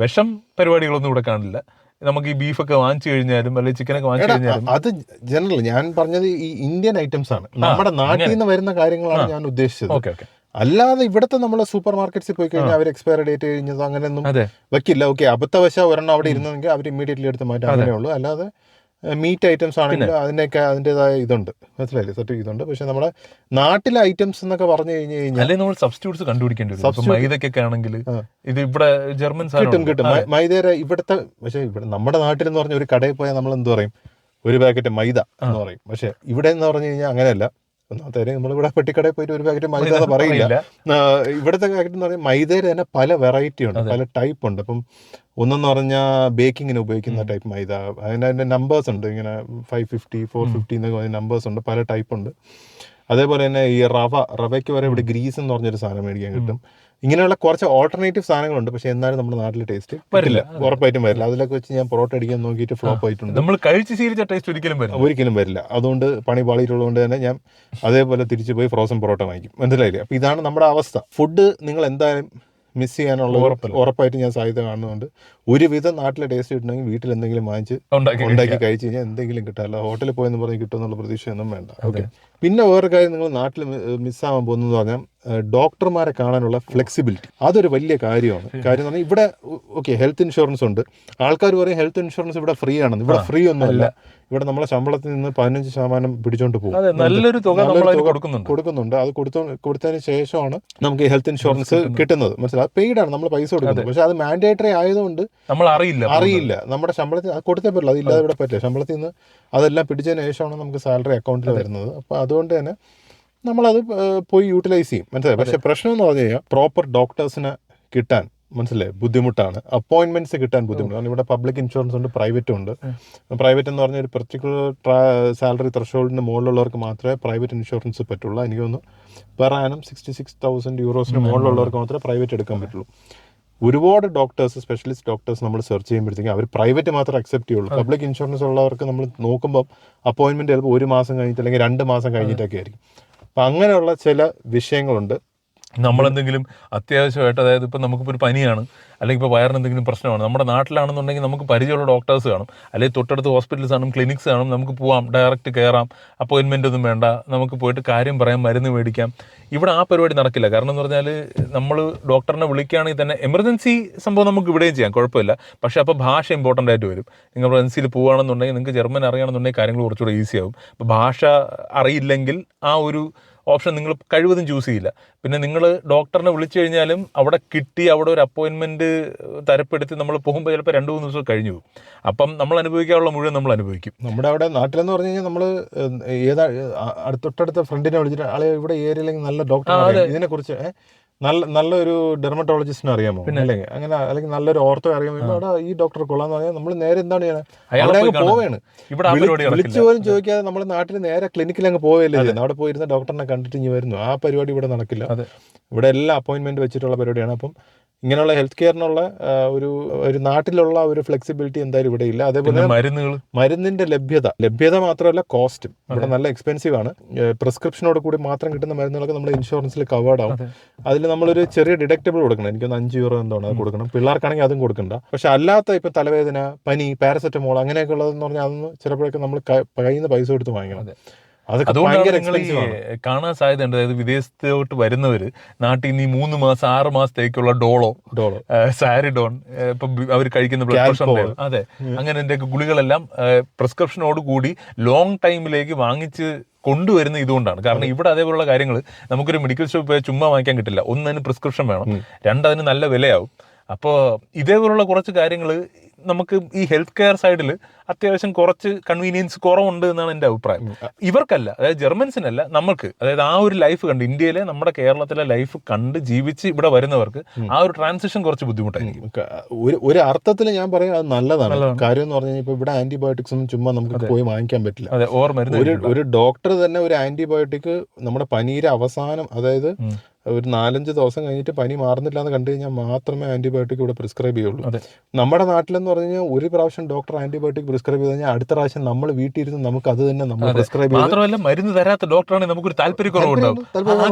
വിഷം പരിപാടികളൊന്നും ഇവിടെ കാണില്ല. നമുക്ക് ഈ ബീഫൊക്കെ വാങ്ങിച്ചു കഴിഞ്ഞാലും അല്ലെങ്കിൽ ചിക്കനൊക്കെ വാങ്ങിച്ചു കഴിഞ്ഞാലും അത് ജനറൽ ഞാൻ പറഞ്ഞത് ഈ ഇന്ത്യൻ ഐറ്റംസ് ആണ്, നമ്മുടെ നാട്ടിൽ നിന്ന് വരുന്ന കാര്യങ്ങളാണ് ഞാൻ ഉദ്ദേശിച്ചത്. Okay okay. അല്ലാതെ ഇവിടുത്തെ നമ്മൾ സൂപ്പർ മാർക്കറ്റ്സിൽ പോയി കഴിഞ്ഞാൽ അവർ എക്സ്പയറി ഡേറ്റ് കഴിഞ്ഞതോ അങ്ങനെയൊന്നും വെക്കില്ല. ഓക്കെ, അബദ്ധവശാൽ ഒരെണ്ണം അവിടെ ഇരുന്നെങ്കിൽ അവർ ഇമ്മീഡിയറ്റ്ലി എടുത്ത് മാറ്റാൻ അങ്ങനെയുള്ളൂ. അല്ലാതെ മീറ്റ് ഐറ്റംസ് ആണെങ്കിൽ അതിനൊക്കെ അതിൻ്റെതായ ഇതുണ്ട്, മനസ്സിലായില്ലേ, സെറ്റ് ഇതുണ്ട്. പക്ഷെ നമ്മുടെ നാട്ടിലെ ഐറ്റംസ് എന്നൊക്കെ പറഞ്ഞു കഴിഞ്ഞു കഴിഞ്ഞാൽ നമ്മൾ സബ്സ്റ്റിറ്റ്യൂട്ട്സ് കണ്ടുപിടിക്കേണ്ടി വരും. മൈദക്കൊക്കെ ആണെങ്കിൽ ഇത് ഇവിടെ ജർമ്മൻ കിട്ടും മൈദയുടെ ഇവിടുത്തെ. പക്ഷെ ഇവിടെ നമ്മുടെ നാട്ടിൽ എന്ന് പറഞ്ഞ ഒരു കടയിൽ പോയാൽ നമ്മൾ എന്ത് പറയും, ഒരു പാക്കറ്റ് മൈദ എന്ന് പറയും. പക്ഷെ ഇവിടെ എന്ന് പറഞ്ഞു കഴിഞ്ഞാൽ അങ്ങനെയല്ല. ഒന്നാമത്തെ നമ്മളിവിടെ പെട്ടിക്കടയിൽ പോയിട്ട് ഒരു പാക്കറ്റ് മൈദ എന്ന് പറയില്ല. ഇവിടുത്തെ പാക്കറ്റ് എന്ന് പറഞ്ഞാൽ മൈദയുടെ തന്നെ പല വെറൈറ്റി ഉണ്ട്, പല ടൈപ്പ് ഉണ്ട്. അപ്പം ഒന്നെന്ന് പറഞ്ഞാൽ ബേക്കിങ്ങിന് ഉപയോഗിക്കുന്ന ടൈപ്പ് മൈദ, അതിൻ്റെ നമ്പേഴ്സ് ഉണ്ട്, ഇങ്ങനെ 550 450 എന്നൊക്കെ നമ്പേഴ്സ് ഉണ്ട്, പല ടൈപ്പ് ഉണ്ട്. അതേപോലെ തന്നെ ഈ റവയ്ക്ക് വരെ ഇവിടെ ഗ്രീസ് എന്ന് പറഞ്ഞൊരു സാധനം മേടിക്കാൻ കിട്ടും. ഇങ്ങനെയുള്ള കുറച്ച് ഓൾട്ടർനേറ്റീവ് സാധനങ്ങളുണ്ട്. പക്ഷെ എന്നാലും നമ്മുടെ നാട്ടിലെ ടേസ്റ്റ് വരില്ല, ഉറപ്പായിട്ടും വരില്ല. അതിലൊക്കെ വെച്ച് ഞാൻ പൊറോട്ട അടിക്കാൻ നോക്കിയിട്ട് ഫ്ലോപ്പ് ആയിട്ടുണ്ട്. നമ്മൾ കഴിച്ച് ശീലിച്ച ടേസ്റ്റ് ഒരിക്കലും വരില്ല. അതുകൊണ്ട് പണി പാളിയിട്ടുള്ളതുകൊണ്ട് തന്നെ ഞാൻ അതേപോലെ തിരിച്ചു പോയി ഫ്രോസൺ പൊറോട്ട വാങ്ങിക്കും, മനസ്സിലായില്ലേ. അപ്പോൾ ഇതാണ് നമ്മുടെ അവസ്ഥ. ഫുഡ് നിങ്ങൾ എന്തായാലും മിസ് ചെയ്യാനുള്ള ഉറപ്പായിട്ട് ഞാൻ സാധ്യത കാണുന്നുണ്ട്. ഒരുവിധം നാട്ടിലെ ടേസ്റ്റ് കിട്ടണമെങ്കിൽ വീട്ടിൽ എന്തെങ്കിലും വാങ്ങിച്ച് ഉണ്ടാക്കി കഴിച്ച് കഴിഞ്ഞാൽ എന്തെങ്കിലും കിട്ടാം. അല്ല ഹോട്ടലിൽ പോയെന്ന് പറഞ്ഞ് കിട്ടുമെന്നുള്ള പ്രതീക്ഷയൊന്നും വേണ്ട. ഓക്കെ, പിന്നെ വേറൊരു കാര്യം നിങ്ങൾ നാട്ടിൽ മിസ്സാവാൻ പോകുന്നതെന്ന് പറഞ്ഞാൽ ഡോക്ടർമാരെ കാണാനുള്ള ഫ്ലെക്സിബിലിറ്റി. അതൊരു വലിയ കാര്യമാണ്. കാര്യം എന്ന് പറഞ്ഞാൽ ഇവിടെ ഓക്കെ ഹെൽത്ത് ഇൻഷുറൻസ് ഉണ്ട്. ആൾക്കാർ പറയും ഹെൽത്ത് ഇൻഷുറൻസ് ഇവിടെ ഫ്രീ ആണെന്ന്. ഇവിടെ ഫ്രീ ഒന്നുമല്ല. ഇവിടെ നമ്മളെ ശമ്പളത്തിൽ നിന്ന് 15% പിടിച്ചോണ്ട് പോകും. നല്ലൊരു തുക കൊടുക്കുന്നുണ്ട്. അത് കൊടുത്തതിന് ശേഷമാണ് നമുക്ക് ഈ ഹെൽത്ത് ഇൻഷുറൻസ് കിട്ടുന്നത്, മനസ്സിലായി. പെയ്ഡാണ്, നമ്മൾ പൈസ കൊടുക്കുന്നത്. പക്ഷെ അത് മാൻഡേറ്ററി ആയതുകൊണ്ട് നമ്മൾ അറിയില്ല. നമ്മുടെ ശമ്പളത്തിൽ അത് കൊടുത്തേ പറ്റില്ല, അതില്ലാതെ ഇവിടെ പറ്റില്ല. ശമ്പളത്തിൽ നിന്ന് അതെല്ലാം പിടിച്ചതിന് ശേഷമാണ് നമുക്ക് സാലറി അക്കൗണ്ടിൽ വരുന്നത്. അപ്പോൾ അതുകൊണ്ട് തന്നെ നമ്മളത് പോയി യൂട്ടിലൈസ് ചെയ്യും, മനസ്സിലായി. പക്ഷെ പ്രശ്നം എന്ന് പറഞ്ഞു കഴിഞ്ഞാൽ പ്രോപ്പർ ഡോക്ടേഴ്സിനെ കിട്ടാൻ മനസ്സിലായി ബുദ്ധിമുട്ടാണ്. അപ്പോയിൻമെന്റ്സ് കിട്ടാൻ ബുദ്ധിമുട്ടാണ്. ഇവിടെ പബ്ലിക് ഇൻഷുറൻസ് ഉണ്ട്, പ്രൈവറ്റും ഉണ്ട്. പ്രൈവറ്റ് എന്ന് പറഞ്ഞാൽ ഒരു പെർട്ടിക്കുലർ സാലറി ത്രഷോൾഡിന് മുകളിലുള്ളവർക്ക് മാത്രമേ പ്രൈവറ്റ് ഇൻഷുറൻസ് പറ്റുള്ളൂ. എനിക്ക് തോന്നുന്നു പെർ ആനം 66,000 യൂറോസിന് മുകളിലുള്ളവർക്ക് മാത്രമേ പ്രൈവറ്റ് എടുക്കാൻ പറ്റുള്ളൂ. ഒരുപാട് ഡോക്ടേഴ്സ്, സ്പെഷ്യലിസ്റ്റ് ഡോക്ടേഴ്സ് നമ്മൾ സെർച്ച് ചെയ്യുമ്പോഴത്തേക്കും അവർ പ്രൈവറ്റ് മാത്രമേ അക്സെപ്റ്റ് ചെയ്യുള്ളൂ. പബ്ലിക് ഇൻഷുറൻസ് ഉള്ളവർക്ക് നമ്മൾ നോക്കുമ്പോൾ അപ്പോയിൻമെൻറ്റ് ചിലപ്പോൾ 1 മാസം കഴിഞ്ഞിട്ട് അല്ലെങ്കിൽ 2 മാസം കഴിഞ്ഞിട്ടൊക്കെ ആയിരിക്കും. അപ്പം അങ്ങനെയുള്ള ചില വിഷയങ്ങളുണ്ട്. നമ്മളെന്തെങ്കിലും അത്യാവശ്യമായിട്ട്, അതായത് ഇപ്പം നമുക്കിപ്പോൾ ഒരു പനിയാണ് അല്ലെങ്കിൽ ഇപ്പോൾ വയറിന് എന്തെങ്കിലും പ്രശ്നമാണ്, നമ്മുടെ നാട്ടിലാണെന്നുണ്ടെങ്കിൽ നമുക്ക് പരിചയമുള്ള ഡോക്ടേഴ്സ് കാണും, അല്ലെങ്കിൽ തൊട്ടടുത്ത് ഹോസ്പിറ്റൽസ് കാണും, ക്ലിനിക്സ് കാണും, നമുക്ക് പോവാം, ഡയറക്റ്റ് കയറാം, അപ്പോയിൻമെൻ്റ് ഒന്നും വേണ്ട, നമുക്ക് പോയിട്ട് കാര്യം പറയാം, മരുന്ന് മേടിക്കാം. ഇവിടെ ആ പരിപാടി നടക്കില്ല. കാരണം എന്ന് പറഞ്ഞാൽ നമ്മൾ ഡോക്ടറിനെ വിളിക്കുകയാണെങ്കിൽ തന്നെ എമർജൻസി സംഭവം നമുക്ക് ഇവിടെയും ചെയ്യാം, കുഴപ്പമില്ല. പക്ഷേ അപ്പോൾ ഭാഷ ഇമ്പോർട്ടൻ്റ് ആയിട്ട് വരും. നിങ്ങൾ എമർജൻസിയിൽ പോവുകയാണെന്നുണ്ടെങ്കിൽ നിങ്ങൾക്ക് ജർമ്മൻ അറിയണമെന്നുണ്ടെങ്കിൽ കാര്യങ്ങൾ കുറച്ചുകൂടെ ഈസി ആവും. അപ്പോൾ ഭാഷ അറിയില്ലെങ്കിൽ ആ ഒരു ഓപ്ഷൻ നിങ്ങൾ കഴിവതും ചൂസ് ചെയ്യില്ല. പിന്നെ നിങ്ങൾ ഡോക്ടറിനെ വിളിച്ചു കഴിഞ്ഞാലും അവിടെ കിട്ടി, അവിടെ ഒരു അപ്പോയിൻമെൻറ്റ് തരപ്പെടുത്തി നമ്മൾ പോകുമ്പോൾ ചിലപ്പോൾ 2-3 ദിവസം കഴിഞ്ഞു പോകും. അപ്പം നമ്മൾ അനുഭവിക്കാനുള്ള മുഴുവൻ നമ്മൾ അനുഭവിക്കും. നമ്മുടെ അവിടെ നാട്ടിലെന്ന് പറഞ്ഞു കഴിഞ്ഞാൽ നമ്മൾ തൊട്ടടുത്ത ഫ്രണ്ടിനെ വിളിച്ചിട്ട് ആളെ ഇവിടെ ഏരിയയിലെങ്കിൽ നല്ല ഡോക്ടർ ഇതിനെക്കുറിച്ച് നല്ലൊരു ഡെർമറ്റോളജിസ്റ്റിനെ അറിയാമോ, അല്ലെങ്കിൽ അങ്ങനെ അല്ലെങ്കിൽ നല്ലൊരു ഓർത്തോ അറിയാമോ, അവിടെ ഈ ഡോക്ടർ കൊള്ളാന്ന് പറഞ്ഞാൽ നമ്മൾ നേരെ എന്താണ് ചെയ്യണത്, പോവുകയാണ്. വിളിച്ചു പോലും ചോദിക്കാതെ നമ്മൾ നാട്ടിൽ നേരെ ക്ലിനിക്കിൽ അങ്ങ് പോവുകയല്ലേ ചെയ്യുന്നത്. അവിടെ പോയിരുന്ന ഡോക്ടറിനെ കണ്ടിട്ട് ഇനി വരുന്നു. ആ പരിപാടി ഇവിടെ നടക്കില്ല. ഇവിടെ എല്ലാം അപ്പോയിൻമെന്റ് വെച്ചിട്ടുള്ള പരിപാടിയാണ്. അപ്പം ഇങ്ങനെയുള്ള ഹെൽത്ത് കെയറിനുള്ള ഒരു നാട്ടിലുള്ള ഒരു ഫ്ലെക്സിബിലിറ്റി എന്തായാലും ഇവിടെ ഇല്ല. അതേപോലെ മരുന്നിന്റെ ലഭ്യത മാത്രമല്ല, കോസ്റ്റും ഇവിടെ നല്ല എക്സ്പെൻസീവ് ആണ്. പ്രിസ്ക്രിപ്ഷനോട് കൂടി മാത്രം കിട്ടുന്ന മരുന്നുകളൊക്കെ നമ്മുടെ ഇൻഷുറൻസിൽ കവേർഡ് ആവും. അതിൽ നമ്മളൊരു ചെറിയ ഡിഡക്റ്റബിൾ കൊടുക്കണം. എനിക്കൊന്ന് 5 യൂറോ എന്താണ് അത് കൊടുക്കണം. പിള്ളേർക്കാണെങ്കിൽ അതും കൊടുക്കണ്ട. പക്ഷെ അല്ലാത്ത ഇപ്പം തലവേദന, പനി, പാരസെറ്റമോൾ അങ്ങനെയൊക്കെ ഉള്ളതെന്ന് പറഞ്ഞാൽ അതൊന്നും ചിലപ്പോഴൊക്കെ നമ്മൾ കയ്യിൽ നിന്ന് പൈസ കൊടുത്ത് വാങ്ങിക്കണം. അതൊക്കെ അതുകൊണ്ടാണ് ഭയങ്കര നിങ്ങൾ ഈ expensive ആണ്. കാണാൻ സാധ്യതയുണ്ട്. അതായത് വിദേശത്തോട്ട് വരുന്നവര് നാട്ടിൽ നിന്ന് ഈ 3 മാസം 6 മാസത്തേക്കുള്ള ഡോളോ, ഡോളർ, സാരിഡോൺ, ഇപ്പൊ അവർ കഴിക്കുന്ന ബ്ലഡ് Calpol. പ്രഷറിന്റെ, അതെ, അങ്ങനെ എന്തൊക്കെ ഗുളികളെല്ലാം പ്രിസ്ക്രിപ്ഷനോട് കൂടി ലോങ് ടൈമിലേക്ക് വാങ്ങിച്ച് കൊണ്ടുവരുന്ന ഇതുകൊണ്ടാണ്. കാരണം ഇവിടെ അതേപോലുള്ള കാര്യങ്ങൾ നമുക്കൊരു മെഡിക്കൽ ഷോപ്പ് പോയാൽ ചുമ്മാ വാങ്ങിക്കാൻ കിട്ടില്ല. ഒന്ന്, അതിന് പ്രിസ്ക്രിപ്ഷൻ വേണം, രണ്ട്, അതിന് നല്ല വിലയാവും. അപ്പോൾ ഇതേപോലുള്ള കുറച്ച് കാര്യങ്ങൾ നമുക്ക് ഈ ഹെൽത്ത് കെയർ സൈഡിൽ അത്യാവശ്യം കുറച്ച് കൺവീനിയൻസ് കുറവുണ്ട് എന്നാണ് എൻ്റെ അഭിപ്രായം. ഇവർക്കല്ല, അതായത് ജർമ്മൻസിനല്ല, നമുക്ക്, അതായത് ആ ഒരു ലൈഫ് കണ്ട്, ഇന്ത്യയിലെ നമ്മുടെ കേരളത്തിലെ ലൈഫ് കണ്ട് ജീവിച്ച് ഇവിടെ വരുന്നവർക്ക് ആ ഒരു ട്രാൻസിഷൻ കുറച്ച് ബുദ്ധിമുട്ടായിരിക്കും. ഒരു അർത്ഥത്തിൽ ഞാൻ പറയും അത് നല്ലതാണ്. കാര്യം എന്ന് പറഞ്ഞു കഴിഞ്ഞാൽ ഇപ്പോൾ ഇവിടെ ആന്റിബയോട്ടിക്സ് ഒന്നും ചുമ്മാ നമുക്ക് പോയി വാങ്ങിക്കാൻ പറ്റില്ല. അതെ, ഒരു ഡോക്ടർ തന്നെ ഒരു ആന്റിബയോട്ടിക് നമ്മുടെ പനിയുടെ അവസാനം, അതായത് ഒരു 4-5 ദിവസം കഴിഞ്ഞിട്ട് പനി മാറുന്നില്ല എന്ന് കണ്ടു കഴിഞ്ഞാൽ മാത്രമേ ആന്റിബയോട്ടിക് ഇവിടെ പ്രിസ്ക്രൈബ് ചെയ്യുള്ളൂ. നമ്മുടെ നാട്ടിലെന്ന് പറഞ്ഞു കഴിഞ്ഞാൽ ഒരു പ്രാവശ്യം ഡോക്ടർ ആന്റിബയോട്ടിക് പ്രിസ്ക്രൈബ് ചെയ്ത് കഴിഞ്ഞാൽ അടുത്ത പ്രാവശ്യം നമ്മൾ വീട്ടിൽ ഇരുന്ന് നമുക്ക് അത് തന്നെ നമ്മൾ പ്രിസ്ക്രൈബ് ചെയ്യും. മാത്രമല്ല, മരുന്ന് തരാത്ത ഡോക്ടറാണെങ്കിൽ നമുക്കൊരു താല്പര്യക്കുറവുണ്ടാവും.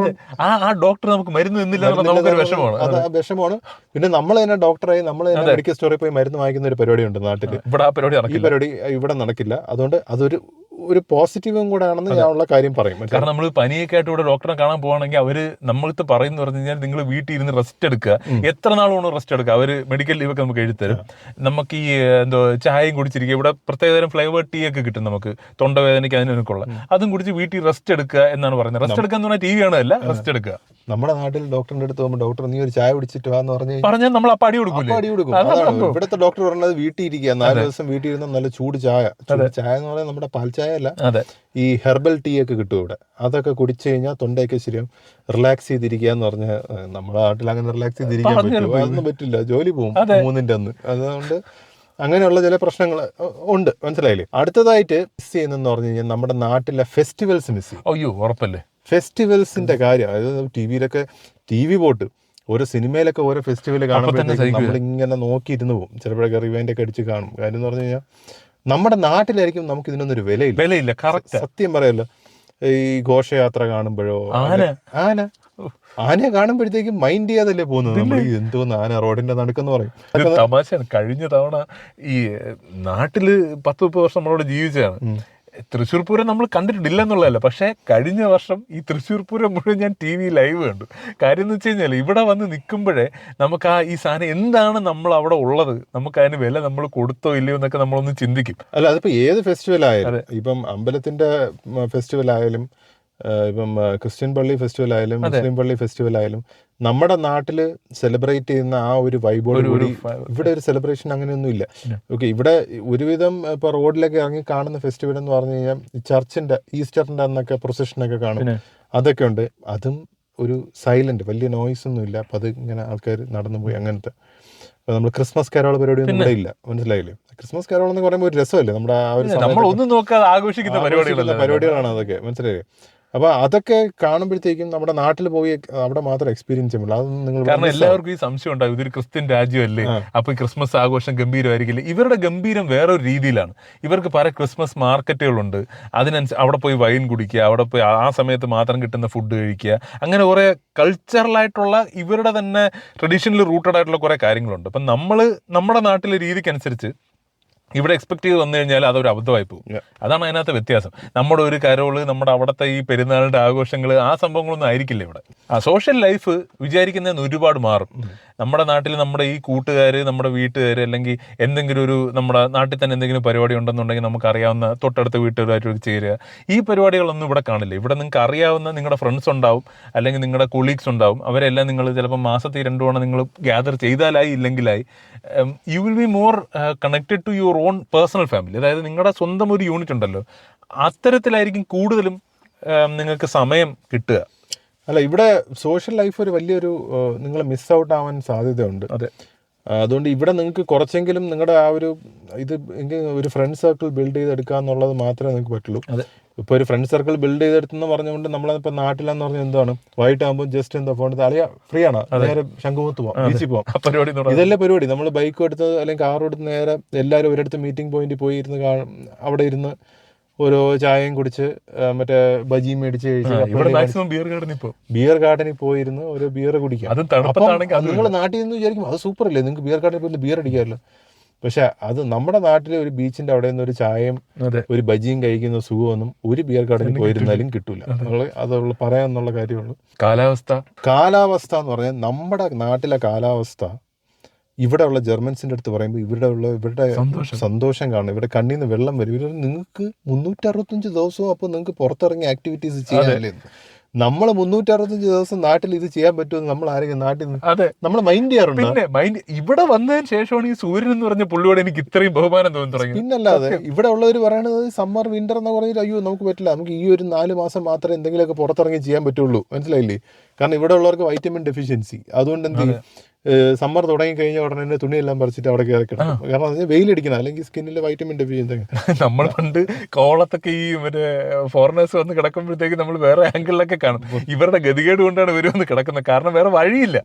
ആ ഡോക്ടർ നമുക്ക് മരുന്ന് തന്നില്ല, നമുക്കൊരു വിഷമമാണ്. അത് വിഷമമാണ്. പിന്നെ നമ്മൾ തന്നെ ഡോക്ടറായി നമ്മൾ തന്നെ മെഡിക്കൽ സ്റ്റോറിൽ പോയി മരുന്ന് വാങ്ങിക്കുന്ന ഒരു പരിപാടിയുണ്ട് നാട്ടിൽ. ഇവിടെ ആ പരിപാടി ഈ പരിപാടി ഇവിടെ നടക്കില്ല. അതുകൊണ്ട് അതൊരു പോസിറ്റീവും കൂടെ ആണെന്ന് ഞാനുള്ള കാര്യം പറയും. കാരണം നമ്മൾ പനിയൊക്കെ ആയിട്ട് ഇവിടെ ഡോക്ടറെ കാണാൻ പോവാണെങ്കിൽ അവര് നമ്മൾക്ക് പറയുന്ന പറഞ്ഞു കഴിഞ്ഞാൽ നിങ്ങൾ വീട്ടിൽ ഇരുന്ന് റെസ്റ്റ് എടുക്കുക, എത്ര നാൾ വേണോ റെസ്റ്റ് എടുക്കുക. അവര് മെഡിക്കൽ ലീവൊക്കെ നമുക്ക് എഴുതരും. നമുക്ക് ഈ ചായയും കുടിച്ചിരിക്കുക, ഇവിടെ പ്രത്യേകതരം ഫ്ലേവർ ടീ ഒക്കെ കിട്ടും നമുക്ക്, തൊണ്ടവേദനയ്ക്ക് അതിനൊക്കെയുള്ള, അതും കുടിച്ച് വീട്ടിൽ റെസ്റ്റ് എടുക്കുക എന്നാണ് പറയുന്നത്. റെസ്റ്റ് എടുക്കുക എന്ന് പറഞ്ഞാൽ TV കാണുകയല്ല, റെസ്റ്റ് എടുക്കുക. നമ്മുടെ നാട്ടിൽ ഡോക്ടറിന്റെ അടുത്ത് പോകുമ്പോൾ ഡോക്ടർ നീ ഒരു ചായ കുടിച്ചിട്ട് വാന്ന് പറഞ്ഞാൽ നമ്മൾ അപ്പം അടി കൊടുക്കും. ഇവിടുത്തെ ഡോക്ടർ പറഞ്ഞത് വീട്ടിൽ ഇരിക്കുക, 4 ദിവസം വീട്ടിൽ ഇരുന്ന നല്ല ചൂട് ചായ. ചായ എന്ന് പറയുന്നത് നമ്മുടെ പാൽ ചായ അല്ല, ഈ ഹെർബൽ ടീ ഒക്കെ കിട്ടും ഇവിടെ. അതൊക്കെ കുടിച്ചു കഴിഞ്ഞാൽ തൊണ്ടയൊക്കെ ശരിയാവും. റിലാക്സ് ചെയ്തിരിക്കുക എന്ന് പറഞ്ഞാൽ നമ്മുടെ നാട്ടിൽ അങ്ങനെ റിലാക്സ് ചെയ്തിരിക്കാൻ പറ്റുമോ? അതൊന്നും പറ്റില്ല, ജോലി പോകും 3-ന്റെ അന്ന്. അതുകൊണ്ട് അങ്ങനെയുള്ള ചില പ്രശ്നങ്ങൾ ഉണ്ട്, മനസ്സിലായില്ലേ? അടുത്തതായിട്ട് മിസ് ചെയ്യുന്നതെന്ന് പറഞ്ഞു കഴിഞ്ഞാൽ നമ്മുടെ നാട്ടിലെ ഫെസ്റ്റിവൽസ് മിസ് ചെയ്യും. അയ്യോ, ഉറപ്പല്ലേ. ഫെസ്റ്റിവൽസിന്റെ കാര്യം, അതായത് ടിവിയിലൊക്കെ TV പോട്ട് ഓരോ സിനിമയിലൊക്കെ ഓരോ ഫെസ്റ്റിവൽ കാണുമ്പോഴത്തേക്കും നമ്മളിങ്ങനെ നോക്കിയിരുന്ന് പോകും. ചിലപ്പോഴൊക്കെ റിവൈൻഡ് ഒക്കെ അടിച്ച് കാണും. കാര്യം എന്ന് പറഞ്ഞു കഴിഞ്ഞാൽ നമ്മുടെ നാട്ടിലായിരിക്കും നമുക്ക് ഇതിനൊന്നൊരു വിലയില്ല. സത്യം പറയല്ലോ, ഈ ഘോഷയാത്ര കാണുമ്പോഴോ, ആനയെ കാണുമ്പോഴത്തേക്കും മൈൻഡ് ചെയ്യാതല്ലേ പോകുന്നത്. നമ്മൾ എന്തോന്ന് ആന റോഡിന്റെ നടുക്കെന്ന് പറയും. തമാശയാണ്. കഴിഞ്ഞ തവണ ഈ നാട്ടില് 10-30 വർഷം നമ്മളോട് ജീവിച്ചതാണ്. തൃശ്ശൂർ പൂരം നമ്മൾ കണ്ടിട്ടില്ല എന്നുള്ളതല്ല, പക്ഷേ കഴിഞ്ഞ വർഷം ഈ തൃശ്ശൂർ പൂരം മുഴുവൻ ഞാൻ TV ലൈവ് കണ്ടു. കാര്യം എന്ന് വെച്ച് കഴിഞ്ഞാൽ ഇവിടെ വന്ന് നിൽക്കുമ്പോഴേ നമുക്ക് ഈ സാധനം എന്താണ് നമ്മൾ അവിടെ ഉള്ളത്, നമുക്ക് അതിന് വില നമ്മൾ കൊടുത്തോ ഇല്ലയോ എന്നൊക്കെ നമ്മളൊന്ന് ചിന്തിക്കും. അല്ല, അതിപ്പോൾ ഏത് ഫെസ്റ്റിവൽ ആയാലും, ഇപ്പം അമ്പലത്തിന്റെ ഫെസ്റ്റിവൽ ആയാലും, ഇപ്പം ക്രിസ്ത്യൻ പള്ളി ഫെസ്റ്റിവൽ ആയാലും, മുസ്ലിം പള്ളി ഫെസ്റ്റിവൽ ആയാലും, നമ്മുടെ നാട്ടിൽ സെലിബ്രേറ്റ് ചെയ്യുന്ന ആ ഒരു വൈബോട് കൂടി ഇവിടെ ഒരു സെലിബ്രേഷൻ അങ്ങനെയൊന്നും ഇല്ല. ഓക്കെ, ഇവിടെ ഒരുവിധം ഇപ്പോൾ റോഡിലൊക്കെ ഇറങ്ങി കാണുന്ന ഫെസ്റ്റിവൽ എന്ന് പറഞ്ഞു കഴിഞ്ഞാൽ ചർച്ചിന്റെ ഈസ്റ്ററിന്റെ അന്നൊക്കെ പ്രൊസഷനൊക്കെ കാണും, അതൊക്കെ ഉണ്ട്. അതും ഒരു സൈലന്റ്, വലിയ നോയ്സ് ഒന്നും ഇല്ല. അപ്പം അത് ഇങ്ങനെ ആൾക്കാർ നടന്നു പോയി അങ്ങനത്തെ. നമ്മൾ ക്രിസ്മസ് കരോൾ പരിപാടി ഒന്നും ഇവിടെ ഇല്ല, മനസ്സിലായില്ലേ? ക്രിസ്മസ് കരോൾ എന്ന് പറയുമ്പോൾ ഒരു രസമല്ലേ, നമ്മുടെ ആ ഒരു നമ്മളൊന്നും നോക്കാതെ ആഘോഷിക്കുന്ന പരിപാടികളാണ് അതൊക്കെ, മനസ്സിലായില്ലേ? അപ്പൊ അതൊക്കെ കാണുമ്പോഴത്തേക്കും നമ്മുടെ നാട്ടിൽ പോയി അവിടെ മാത്രം എക്സ്പീരിയൻസ് ചെയ്യുമ്പോൾ അതൊന്നും നിങ്ങൾ, കാരണം എല്ലാവർക്കും ഈ സംശയം ഉണ്ടാവും, ഇതൊരു ക്രിസ്ത്യൻ രാജ്യമല്ലേ, അപ്പൊ ക്രിസ്മസ് ആഘോഷം ഗംഭീരമായിരിക്കില്ല. ഇവരുടെ ഗംഭീരം വേറൊരു രീതിയിലാണ്. ഇവർക്ക് പല ക്രിസ്മസ് മാർക്കറ്റുകളുണ്ട്, അതിനനുസരിച്ച് അവിടെ പോയി വൈൻ കുടിക്കുക, അവിടെ പോയി ആ സമയത്ത് മാത്രം കിട്ടുന്ന ഫുഡ് കഴിക്കുക, അങ്ങനെ കുറെ കൾച്ചറലായിട്ടുള്ള ഇവരുടെ തന്നെ ട്രഡീഷണലി റൂട്ടഡ് ആയിട്ടുള്ള കുറെ കാര്യങ്ങളുണ്ട്. അപ്പം നമ്മുടെ നാട്ടിലെ രീതിക്കനുസരിച്ച് ഇവിടെ എക്സ്പെക്ട് ചെയ്ത് വന്നു കഴിഞ്ഞാൽ അതൊരു അബദ്ധമായി പോകും. അതാണ് അതിനകത്ത് വ്യത്യാസം. നമ്മുടെ ഒരു കരോള്, നമ്മുടെ അവിടുത്തെ ഈ പെരുന്നാളിന്റെ ആഘോഷങ്ങൾ, ആ സംഭവങ്ങളൊന്നും ആയിരിക്കില്ല ഇവിടെ. സോഷ്യൽ ലൈഫ് വിചാരിക്കുന്നതിന് ഒരുപാട് മാറും. നമ്മുടെ നാട്ടിൽ നമ്മുടെ ഈ കൂട്ടുകാർ, നമ്മുടെ വീട്ടുകാർ, അല്ലെങ്കിൽ എന്തെങ്കിലും നമ്മുടെ നാട്ടിൽ തന്നെ എന്തെങ്കിലും പരിപാടി ഉണ്ടെന്നുണ്ടെങ്കിൽ നമുക്കറിയാവുന്ന തൊട്ടടുത്ത വീട്ടുകാരുമായിട്ട് ചേരുക, ഈ പരിപാടികളൊന്നും ഇവിടെ കാണില്ല. ഇവിടെ നിങ്ങൾക്ക് അറിയാവുന്ന നിങ്ങളുടെ ഫ്രണ്ട്സ് ഉണ്ടാവും, അല്ലെങ്കിൽ നിങ്ങളുടെ കൊളീഗ്സ് ഉണ്ടാവും. അവരെല്ലാം നിങ്ങൾ ചിലപ്പോൾ മാസത്തിൽ 2 തവണ നിങ്ങൾ ഗ്യാദർ ചെയ്താലായി, ഇല്ലെങ്കിലായി. You will be more connected to your own personal family. അതായത് നിങ്ങളുടെ സ്വന്തം ഒരു യൂണിറ്റ് ഉണ്ടല്ലോ, അത്തരത്തിലായിരിക്കും കൂടുതലും നിങ്ങൾക്ക് സമയം കിട്ടുക. അല്ല, ഇവിടെ സോഷ്യൽ ലൈഫ് ഒരു വലിയൊരു നിങ്ങൾ മിസ് ഔട്ട് ആവാൻ സാധ്യതയുണ്ട്. അതെ, അതുകൊണ്ട് ഇവിടെ നിങ്ങൾക്ക് കുറച്ചെങ്കിലും നിങ്ങളുടെ ആ ഒരു ഒരു ഫ്രണ്ട് സർക്കിൾ ബിൽഡ് ചെയ്തെടുക്കുക എന്നുള്ളത് മാത്രമേ നിങ്ങൾക്ക് പറ്റുള്ളൂ. ഇപ്പോൾ ഒരു ഫ്രണ്ട് സർക്കിൾ ബിൽഡ് ചെയ്തെടുത്തെന്ന് പറഞ്ഞുകൊണ്ട് നമ്മളിപ്പോൾ നാട്ടിലെന്ന് പറഞ്ഞാൽ എന്താണ്, വൈകിട്ടാകുമ്പോൾ ജസ്റ്റ് എന്താ ഫോൺ അറിയ ഫ്രീ ആണ്, നേരെ ശംഖുമുഖത്ത് പോവാം, ബീച്ചിൽ പോവാം, ഇതല്ലേ പരിപാടി. നമ്മൾ ബൈക്ക് എടുത്ത് അല്ലെങ്കിൽ കാർ എടുത്ത് നേരെ എല്ലാവരും ഒരിടത്ത് മീറ്റിംഗ് പോയിന്റിൽ പോയി ഇരുന്ന് അവിടെ ഇരുന്ന് ഓരോ ചായയും കുടിച്ച് മറ്റേ ബജിയും മേടിച്ച് കഴിച്ച് ബിയർ ഗാർഡനിൽ പോയിരുന്ന് ഓരോ ബിയർ കുടിക്കാം. നിങ്ങൾ നാട്ടിൽ നിന്ന് വിചാരിക്കും അത് സൂപ്പർ അല്ലേ, നിങ്ങൾക്ക് ബിയർ ഗാർഡനിൽ പോയി ബിയർ അടിക്കാമല്ലോ. പക്ഷെ അത് നമ്മുടെ നാട്ടിലെ ഒരു ബീച്ചിന്റെ അവിടെ നിന്ന് ഒരു ചായയും ഒരു ബജിയും കഴിക്കുന്ന സുഖമൊന്നും ഒരു ബിയർ കടലിൽ പോയിരുന്നാലും കിട്ടൂല. അതുള്ള പറയാന്നുള്ള കാര്യമുള്ളൂ. കാലാവസ്ഥ എന്ന് പറഞ്ഞാൽ നമ്മുടെ നാട്ടിലെ കാലാവസ്ഥ ഇവിടെ ഉള്ള ജർമ്മൻസിന്റെ അടുത്ത് പറയുമ്പോൾ ഇവരുടെ സന്തോഷം കാണും. ഇവിടെ കണ്ണിൽ നിന്ന് വെള്ളം വരും. ഇവർ നിങ്ങൾക്ക് 365 ദിവസവും അപ്പോൾ നിങ്ങൾക്ക് പുറത്തിറങ്ങി ആക്ടിവിറ്റീസ് ചെയ്യാനല്ലേ. നമ്മൾ 365 ദിവസം നാട്ടിൽ ഇത് ചെയ്യാൻ പറ്റുമെന്ന് നമ്മൾ ആരെങ്കിലും നാട്ടിൽ നിന്ന് നമ്മൾ മൈൻഡ് ചെയ്യാറുണ്ട്. പിന്നെ ഇവിടെ വന്നതിന് ശേഷമാണ് ഈ സൂര്യൻ എന്ന് പറഞ്ഞ പുള്ളിയോട് എനിക്ക് ഇത്രയും ബഹുമാനം തോന്നി തുടങ്ങി. പിന്നല്ലാതെ ഇവിടെ ഉള്ളവർ പറയണത് സമ്മർ വിന്റർ എന്ന് പറഞ്ഞാൽ അയ്യോ നമുക്ക് പറ്റില്ല, നമുക്ക് ഈ ഒരു 4 മാസം മാത്രമേ എന്തെങ്കിലുമൊക്കെ പുറത്തിറങ്ങി ചെയ്യാൻ പറ്റുള്ളൂ. മനസ്സിലായില്ലേ? കാരണം ഇവിടെ ഉള്ളവർക്ക് വൈറ്റമിൻ ഡെഫിഷ്യൻസി. അതുകൊണ്ട് എന്ത് ചെയ്യും, സമ്മർ തുടങ്ങി കഴിഞ്ഞ ഉടനെ തുണിയെല്ലാം പറിച്ചിട്ട് അവിടെ കയറി കിടക്കും. കാരണം അതിന് വെയിലടിക്കണം, അല്ലെങ്കിൽ സ്കിന്നിൽ വൈറ്റമിൻ ഡെഫിഷ്യൻസി. നമ്മൾ പണ്ട് കോളത്തൊക്കെ ഈ മറ്റേ ഫോറിനേഴ്സ് വന്ന് കിടക്കുമ്പോഴത്തേക്ക് നമ്മൾ വേറെ ആംഗിളിലൊക്കെ കാണും. ഇവരുടെ ഗതികേട് കൊണ്ടാണ് ഇവർ വന്ന് കിടക്കുന്നത്. കാരണം വേറെ വഴിയില്ല.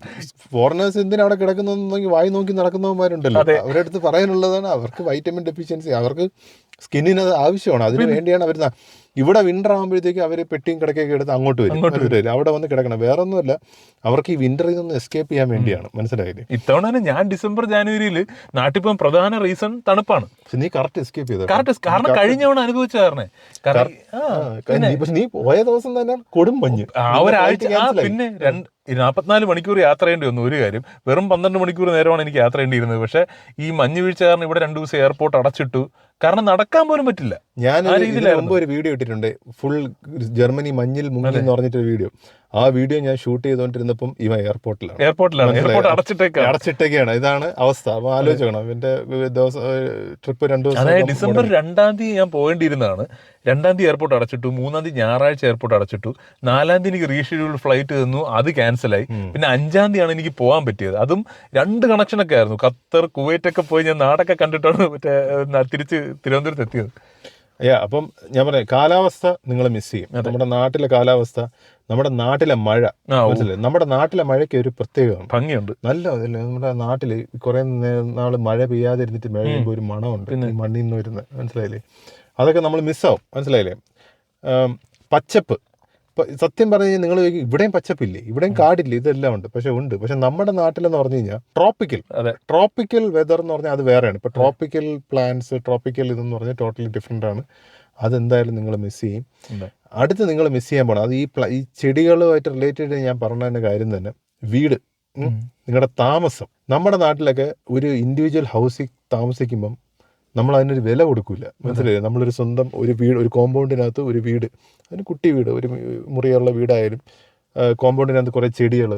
ഫോറിനേഴ്സ് എന്തിനാ അവിടെ കിടക്കുന്നതെന്നുണ്ടെങ്കിൽ വായി നോക്കി നടക്കുന്നവന്മാരുണ്ടല്ലോ, അവരുടെ അടുത്ത് പറയാനുള്ളതാണ് അവർക്ക് വൈറ്റമിൻ ഡെഫിഷ്യൻസി, അവർക്ക് സ്കിന്നിന് അത് ആവശ്യമാണ്. അതിന് വേണ്ടിയാണ് അവർ ഇവിടെ വിന്റർ ആകുമ്പോഴത്തേക്ക് അവർ പെട്ടിയും കിടക്കൊക്കെ എടുത്ത് അങ്ങോട്ട് വരും. അവിടെ വന്ന് കിടക്കണം. വേറെ ഒന്നുമല്ല, അവർക്ക് ഈ വിന്ററിൽ നിന്ന് എസ്കേപ്പ് ചെയ്യാൻ വേണ്ടിയാണ്. മനസ്സിലായില്ലേ? ഇത്തവണ ഞാൻ ഡിസംബർ ജാനുവരിയിൽ നാട്ടിൽ പോകാൻ പ്രധാന റീസൺ തണുപ്പാണ്. നീ കറക്റ്റ് എസ്കേപ്പ് ചെയ്തത്. കാരണം കഴിഞ്ഞ തവണ അനുഭവിച്ച നീ പോയ ദിവസം തന്നെ കൊടും മഞ്ഞ് ആ ഒരാഴ്ച. പിന്നെ 44 മണിക്കൂർ യാത്ര ചെയ്യേണ്ടി വന്നു. ഒരു കാര്യം, വെറും 12 മണിക്കൂർ നേരമാണ് എനിക്ക് യാത്ര ചെയ്യേണ്ടിയിരുന്നത്. പക്ഷെ ഈ മഞ്ഞ് വീഴ്ച കാരണം ഇവിടെ 2 ദിവസം എയർപോർട്ട് അടച്ചിട്ടു. കാരണം നടക്കാൻ പോലും പറ്റില്ല. ഞാൻ മുമ്പ് ഒരു വീഡിയോ ഇട്ടിട്ടുണ്ട്, ഫുൾ ജർമ്മനി മഞ്ഞിൽ മുങ്ങി എന്ന് പറഞ്ഞിട്ടൊരു വീഡിയോ. ആ വീഡിയോ ഞാൻ ഷൂട്ട് ചെയ്തുകൊണ്ടിരുന്നപ്പം ഇവ എയർപോർട്ടിലാണ്. എയർപോർട്ട് അടച്ചിട്ടേക്കാണ്. ഇതാണ് അവസ്ഥ. അപ്പൊ ആലോചിക്കണം, എന്റെ ട്രിപ്പ് 2 ദിവസം. അതായത് ഡിസംബർ 2-ാം തീയതി ഞാൻ പോകേണ്ടിയിരുന്നതാണ്. 2-ാം തീയതി എയർപോർട്ട് അടച്ചിട്ടു. 3-ാം തീയതി ഞായറാഴ്ച എയർപോർട്ട് അടച്ചിട്ടു. 4-ാം തീയതി എനിക്ക് റീഷെഡ്യൂൾ ഫ്ലൈറ്റ് തന്നു, അത് ക്യാൻസലായി. പിന്നെ 5-ാം തീയതിയാണ് എനിക്ക് പോകാൻ പറ്റിയത്. അതും 2 കണക്ഷനൊക്കെ ആയിരുന്നു. ഖത്തർ, കുവൈറ്റൊക്കെ പോയി ഞാൻ നാടൊക്കെ കണ്ടിട്ടാണ് മറ്റേ തിരിച്ച് തിരുവനന്തപുരത്ത് എത്തിയത്. അപ്പം ഞാൻ പറയാം, കാലാവസ്ഥ നിങ്ങൾ മിസ് ചെയ്യും. നമ്മുടെ നാട്ടിലെ കാലാവസ്ഥ, നമ്മുടെ നാട്ടിലെ മഴ, നമ്മുടെ നാട്ടിലെ മഴയ്ക്ക് ഒരു പ്രത്യേക ഭംഗിയുണ്ട്. നല്ല നമ്മുടെ നാട്ടില് കുറെ നാള് മഴ പെയ്യാതെ ഇരുന്നിട്ട് മഴ പെയ്യുമ്പോൾ ഒരു മണമുണ്ട്, മണ്ണിൽ നിന്ന് വരുന്നത്. മനസ്സിലായില്ലേ? അതൊക്കെ നമ്മൾ മിസ്സാവും. മനസ്സിലായില്ലേ? പച്ചപ്പ്. സത്യം പറഞ്ഞു കഴിഞ്ഞാൽ നിങ്ങൾ ഇവിടെയും പച്ചപ്പില്ലേ, ഇവിടെയും കാടില്ലേ, ഇതെല്ലാം ഉണ്ട്. പക്ഷെ നമ്മുടെ നാട്ടിലെന്ന് പറഞ്ഞു കഴിഞ്ഞാൽ ട്രോപ്പിക്കൽ വെതർ എന്ന് പറഞ്ഞാൽ അത് വേറെയാണ്. ഇപ്പൊ ട്രോപ്പിക്കൽ പ്ലാന്റ്സ്, ട്രോപ്പിക്കൽ ഇതെന്ന് പറഞ്ഞാൽ ടോട്ടലി ഡിഫറെന്റ് ആണ്. അതെന്തായാലും നിങ്ങൾ മിസ് ചെയ്യും. അടുത്ത് നിങ്ങൾ മിസ് ചെയ്യാൻ പോകണം, അത് ഈ ചെടികളുമായിട്ട് റിലേറ്റഡ് ഞാൻ പറഞ്ഞതിന്റെ കാര്യം തന്നെ, വീട്, നിങ്ങളുടെ താമസം. നമ്മുടെ നാട്ടിലൊക്കെ ഒരു ഇൻഡിവിജ്വൽ ഹൗസിൽ താമസിക്കുമ്പം നമ്മൾ അതിനൊരു വില കൊടുക്കില്ല. മനസ്സിലായില്ലേ? നമ്മളൊരു സ്വന്തം ഒരു വീട്, ഒരു കോമ്പൗണ്ടിനകത്ത് ഒരു വീട്, അതിന് കുട്ടി വീട്, ഒരു മുറിയുള്ള വീടായാലും കോമ്പൗണ്ടിനകത്ത് കുറേ ചെടികൾ,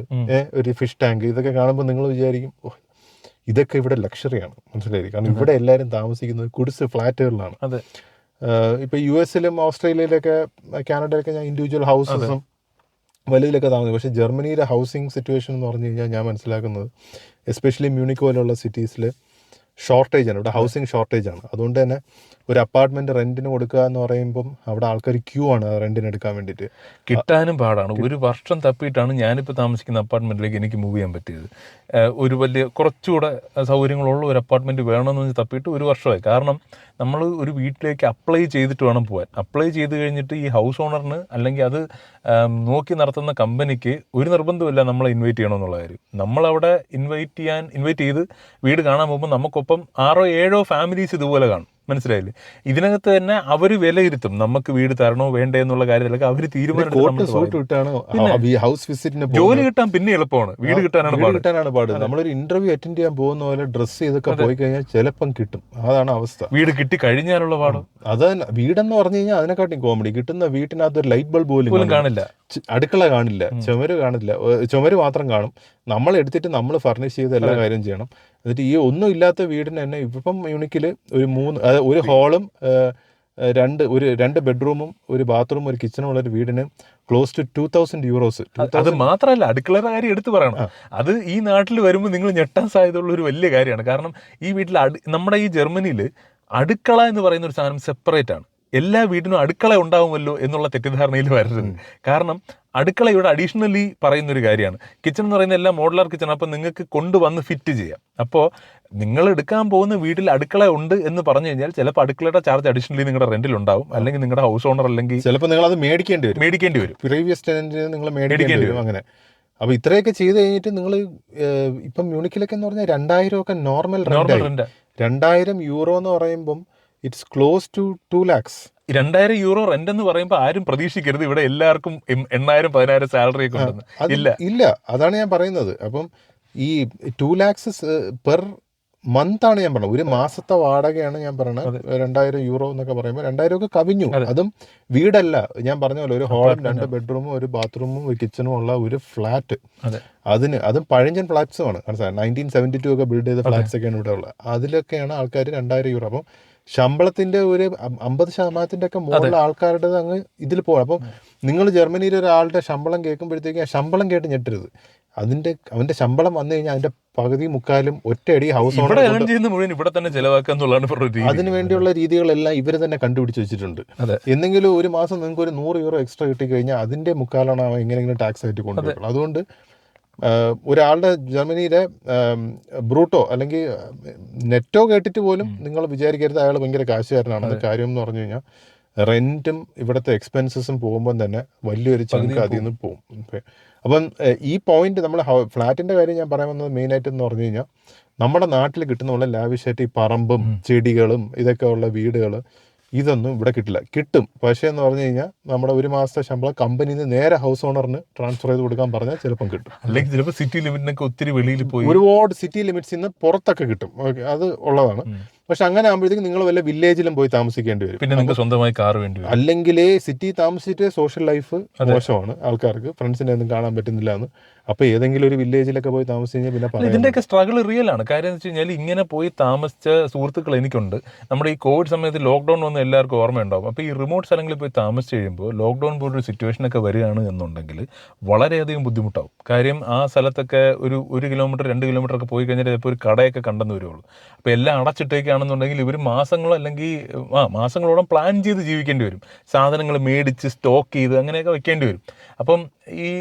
ഒരു ഫിഷ് ടാങ്ക്, ഇതൊക്കെ കാണുമ്പോൾ നിങ്ങൾ വിചാരിക്കും ഇതൊക്കെ ഇവിടെ ലക്ഷറിയാണ്. മനസ്സിലായില്ലേ? കാരണം ഇവിടെ എല്ലാവരും താമസിക്കുന്നത് കുടിസ് ഫ്ലാറ്റുകളിലാണ്. ഇപ്പൊ US-ലും ഓസ്ട്രേലിയയിലൊക്കെ കാനഡയിലൊക്കെ ഞാൻ ഇൻഡിവിജ്വൽ ഹൗസസും വലുതിലൊക്കെ താമസിക്കും. പക്ഷേ ജർമ്മനിയിലെ ഹൗസിംഗ് സിറ്റുവേഷൻ എന്ന് പറഞ്ഞു കഴിഞ്ഞാൽ ഞാൻ മനസ്സിലാക്കുന്നത്, എസ്പെഷ്യലി മ്യൂണിക് പോലുള്ള സിറ്റീസിൽ ഷോർട്ടേജാണ്. ഇവിടെ ഹൗസിംഗ് ഷോർട്ടേജാണ്. അതുകൊണ്ട് തന്നെ ഒരു അപ്പാർട്ട്മെന്റ് റെന്റിന് കൊടുക്കുക എന്ന് പറയുമ്പം അവിടെ ആൾക്കാർ ക്യൂ ആണ് റെന്റിന് എടുക്കാൻ വേണ്ടിയിട്ട്. കിട്ടാനും പാടാണ്. ഒരു വർഷം തപ്പിയിട്ടാണ് ഞാനിപ്പോൾ താമസിക്കുന്ന അപ്പാർട്ട്മെന്റിലേക്ക് എനിക്ക് മൂവ് ചെയ്യാൻ പറ്റിയത്. ഒരു വലിയ കുറച്ചുകൂടെ സൗകര്യങ്ങളുള്ള ഒരു അപ്പാർട്ട്മെന്റ് വേണമെന്ന് വെച്ച് തപ്പിയിട്ട് 1 വർഷമായി. കാരണം നമ്മൾ ഒരു വീട്ടിലേക്ക് അപ്ലൈ ചെയ്തിട്ട് വേണം പോകാൻ. അപ്ലൈ ചെയ്ത് കഴിഞ്ഞിട്ട് ഈ ഹൗസ് ഓണറിന് അല്ലെങ്കിൽ അത് നോക്കി നടത്തുന്ന കമ്പനിക്ക് ഒരു നിർബന്ധമില്ല നമ്മളെ ഇൻവൈറ്റ് ചെയ്യണമെന്നുള്ള കാര്യം. നമ്മളവിടെ ഇൻവൈറ്റ് ചെയ്ത് വീട് കാണാൻ പോകുമ്പോൾ നമുക്കൊപ്പം 6-7 ഫാമിലീസ് ഇതുപോലെ കാണും. മനസ്സിലായില്ലേ? ഇതിനകത്ത് തന്നെ അവർ വിലയിരുത്തും നമുക്ക് വീട് തരണോ വേണ്ടേ എന്നുള്ള കാര്യത്തിലൊക്കെ അവർ തീരുമാനം. ജോലി കിട്ടാൻ പിന്നെ എളുപ്പമാണ്, വീട് കിട്ടാനാണ് പാട്. നമ്മളൊരു ഇന്റർവ്യൂ അറ്റൻഡ് ചെയ്യാൻ പോകുന്ന പോലെ ഡ്രസ്സ് ചെയ്തൊക്കെ പോയി കഴിഞ്ഞാൽ ചിലപ്പം കിട്ടും. അതാണ് അവസ്ഥ. വീട് കിട്ടി കഴിഞ്ഞാലുള്ള പാടും അത് തന്നെ. വീടെന്ന് പറഞ്ഞു കഴിഞ്ഞാൽ അതിനെക്കാട്ടും കോമഡി, കിട്ടുന്ന വീട്ടിനകത്ത് ഒരു ലൈറ്റ് ബൾബ് പോലും കാണില്ല, അടുക്കള കാണില്ല, ചുമര് കാണില്ല, ചുമര് മാത്രം കാണും. നമ്മൾ എടുത്തിട്ട് നമ്മൾ ഫർണിഷ് ചെയ്ത് എല്ലാ കാര്യം ചെയ്യണം. എന്നിട്ട് ഈ ഒന്നും ഇല്ലാത്ത വീടിന് തന്നെ ഇപ്പം മ്യൂണിക്കിൽ ഒരു ഹാളും 2 ബെഡ്റൂമും ഒരു ബാത്റൂമും ഒരു കിച്ചണും ഉള്ള ഒരു വീടിന് ക്ലോസ് ടു €2,000. അത് മാത്രമല്ല, അടുക്കളയുടെ കാര്യം എടുത്തു പറയണം. അത് ഈ നാട്ടിൽ വരുമ്പോൾ നിങ്ങൾ ഞെട്ടാൻ സാധ്യതയുള്ള ഒരു വലിയ കാര്യമാണ്. കാരണം ഈ വീട്ടിൽ നമ്മുടെ ഈ ജർമ്മനിയിൽ അടുക്കള എന്ന് പറയുന്ന ഒരു സാധനം സെപ്പറേറ്റ് ആണ്. എല്ലാ വീടിനും അടുക്കള ഉണ്ടാവുമല്ലോ എന്നുള്ള തെറ്റിദ്ധാരണയിൽ വരരുത്. കാരണം അടുക്കള ഇവിടെ അഡീഷണലി പറയുന്നൊരു കാര്യമാണ്. കിച്ചൺ എന്ന് പറയുന്ന എല്ലാം മോഡുലാർ കിച്ചൺ. അപ്പോൾ നിങ്ങൾക്ക് കൊണ്ടുവന്ന് ഫിറ്റ് ചെയ്യാം. അപ്പോൾ നിങ്ങൾ എടുക്കാൻ പോകുന്ന വീട്ടിൽ അടുക്കള ഉണ്ട് എന്ന് പറഞ്ഞു കഴിഞ്ഞാൽ ചിലപ്പോൾ അടുക്കളയുടെ ചാർജ് അഡീഷണലി നിങ്ങളുടെ റെന്റിൽ ഉണ്ടാവും, അല്ലെങ്കിൽ നിങ്ങളുടെ ഹൗസ് ഓണർ അല്ലെങ്കിൽ ചിലപ്പോൾ നിങ്ങൾ അത് മേടിക്കേണ്ടി വരും. പ്രീവിയസ് ടെനന്റിന് നിങ്ങൾ മേടിക്കേണ്ടി വരും. അങ്ങനെ അപ്പോൾ ഇത്രയൊക്കെ ചെയ്ത് കഴിഞ്ഞിട്ട് നിങ്ങൾ ഇപ്പം മ്യൂണിക്കിലൊക്കെ എന്ന് പറഞ്ഞാൽ 2,000 ഒക്കെ നോർമൽ റെന്റ്. €2,000 എന്ന് പറയുമ്പം it's close to 2 lakhs. €2,000 rent എന്ന് പറയുമ്പോൾ ആരും പ്രതീക്ഷിക്കരുത് ഇവിടെ എല്ലാവർക്കും 8,000-10,000 സാലറി ഒക്കെ ഉണ്ടെന്ന്. ഇല്ല, ഇല്ല, അതാണ് ഞാൻ പറയുന്നത്. അപ്പം ഈ 2 lakhs പെർ മന്ത് ആണ് ഞാൻ പറഞ്ഞത്. ഒരു മാസത്തെ വാടകയാണ് ഞാൻ പറഞ്ഞത്. €2,000 എന്നൊക്കെ പറയുമ്പോൾ 2,000 ഒക്കെ കവിഞ്ഞു. അതും വീടല്ല, ഞാൻ പറഞ്ഞ പോലെ ഒരു ഹാളും 2 ബെഡ്റൂമും ഒരു ബാത്റൂമും ഒരു കിച്ചണും ഉള്ള ഒരു ഫ്ലാറ്റ്. അതും പഴഞ്ചൻ ഫ്ലാറ്റ്സുമാണ്. 1972 ഒക്കെ ബിൽഡ് ചെയ്ത ഫ്ലാറ്റ്സ് ഒക്കെയാണ് ഇവിടെ ഉള്ളത്. അതിലൊക്കെയാണ് ആൾക്കാർ €2,000. അപ്പം ശമ്പളത്തിന്റെ ഒരു 50% ഒക്കെ മുകളിൽ ആൾക്കാരുടെ അങ്ങ് ഇതിൽ പോകണം. അപ്പം നിങ്ങൾ ജർമ്മനിയിൽ ഒരാളുടെ ശമ്പളം കേൾക്കുമ്പോഴത്തേക്കും ആ ശമ്പളം കേട്ട് ഞെട്ടരുത്. അവന്റെ ശമ്പളം വന്നു കഴിഞ്ഞാൽ അതിന്റെ പകുതി മുക്കാലും ഒറ്റയടി ഹൗസ് ഓണർ ഇവിടെ തന്നെ ചെലവാക്കാന്നുള്ളതാണ്. അതിനു വേണ്ടിയുള്ള രീതികളെല്ലാം ഇവർ തന്നെ കണ്ടുപിടിച്ച് വെച്ചിട്ടുണ്ട്. എന്തെങ്കിലും ഒരു മാസം നിങ്ങൾക്ക് ഒരു €100 എക്സ്ട്രാ കിട്ടിക്കഴിഞ്ഞാൽ അതിന്റെ മുക്കാലാണ് അവൻ എങ്ങനെയെങ്കിലും ടാക്സ് ആയിട്ട് കൊണ്ടുവരുള്ളൂ. അതുകൊണ്ട് ഒരാളുടെ ജർമ്മനിയിലെ ബ്രൂട്ടോ അല്ലെങ്കിൽ നെറ്റോ കേട്ടിട്ട് പോലും നിങ്ങൾ വിചാരിക്കരുത് അയാൾ ഭയങ്കര കാശുകാരനാണെന്ന്. കാര്യം എന്ന് പറഞ്ഞു കഴിഞ്ഞാൽ റെന്റും ഇവിടുത്തെ എക്സ്പെൻസസും പോകുമ്പോൾ തന്നെ വലിയൊരു ചങ്ക് അതിൽ നിന്ന് പോകും. അപ്പം ഈ പോയിന്റ് നമ്മൾ ഫ്ലാറ്റിന്റെ കാര്യം ഞാൻ പറയാൻ വന്നത് മെയിനായിട്ട് എന്ന് പറഞ്ഞു കഴിഞ്ഞാൽ നമ്മുടെ നാട്ടിൽ കിട്ടുന്ന പോലെ ലാവിഷായിട്ട് ഈ പറമ്പും ചെടികളും ഇതൊക്കെ ഉള്ള വീടുകൾ ഇതൊന്നും ഇവിടെ കിട്ടില്ല. കിട്ടും, പക്ഷേ എന്ന് പറഞ്ഞു കഴിഞ്ഞാൽ നമ്മുടെ ഒരു മാസത്തെ ശമ്പളം കമ്പനിയിൽ നിന്ന് നേരെ ഹൗസ് ഓണറിന് ട്രാൻസ്ഫർ ചെയ്ത് കൊടുക്കാൻ പറഞ്ഞാൽ ചിലപ്പം കിട്ടും. അല്ലെങ്കിൽ ചിലപ്പോൾ സിറ്റി ലിമിറ്റിനൊക്കെ ഒത്തിരി വെളിയിൽ പോയി ഒരുപാട് സിറ്റി ലിമിറ്റ്സിൽ നിന്ന് പുറത്തൊക്കെ കിട്ടും. അത് ഉള്ളതാണ്. പക്ഷെ അങ്ങനെ ആകുമ്പോഴത്തേക്കും നിങ്ങൾ വല്ല വില്ലേജിലും പോയി താമസിക്കേണ്ടി വരും. പിന്നെ നിങ്ങൾക്ക് സ്വന്തമായി കാർ വേണ്ടി വരും. അല്ലെങ്കിൽ സിറ്റി താമസിച്ചിട്ട് സോഷ്യൽ ലൈഫ് മോശമാണ്, ആൾക്കാർക്ക് ഫ്രണ്ട്സിനെ ഒന്നും കാണാൻ പറ്റുന്നില്ല എന്ന്. അപ്പൊ ഏതെങ്കിലും ഒരു വില്ലേജിലൊക്കെ പോയി താമസിച്ച് കഴിഞ്ഞാൽ പിന്നെ ഇതിന്റെയൊക്കെ സ്ട്രഗിൾ റിയൽ ആണ്. കാര്യം എന്ന് വെച്ച് കഴിഞ്ഞാൽ ഇങ്ങനെ പോയി താമസിച്ച സുഹൃത്തുക്കൾ എനിക്കുണ്ട്. നമ്മുടെ ഈ കോവിഡ് സമയത്ത് ലോക്ക്ഡൌൺ വന്ന് എല്ലാവർക്കും ഓർമ്മയുണ്ടാവും. അപ്പോൾ ഈ റിമോട്ട് സ്ഥലങ്ങളിൽ പോയി താമസിച്ച് കഴിയുമ്പോൾ ലോക്ക്ഡൌൺ പോലൊരു സിറ്റുവേഷനൊക്കെ വരികയാണ് എന്നുണ്ടെങ്കിൽ വളരെയധികം ബുദ്ധിമുട്ടാവും. കാര്യം ആ സ്ഥലത്തൊക്കെ ഒരു 1 കിലോമീറ്റർ 2 കിലോമീറ്റർ ഒക്കെ പോയി കഴിഞ്ഞാൽ ചിലപ്പോൾ ഒരു കടയൊക്കെ കണ്ടെന്ന് വരുള്ളൂ. അപ്പോൾ എല്ലാം അടച്ചിട്ടേക്കാണെന്നുണ്ടെങ്കിൽ ഇവർ മാസങ്ങളോ അല്ലെങ്കിൽ മാസങ്ങളോളം പ്ലാൻ ചെയ്ത് ജീവിക്കേണ്ടി വരും. സാധനങ്ങൾ മേടിച്ച് സ്റ്റോക്ക് ചെയ്ത് അങ്ങനെയൊക്കെ വെക്കേണ്ടി വരും. അപ്പം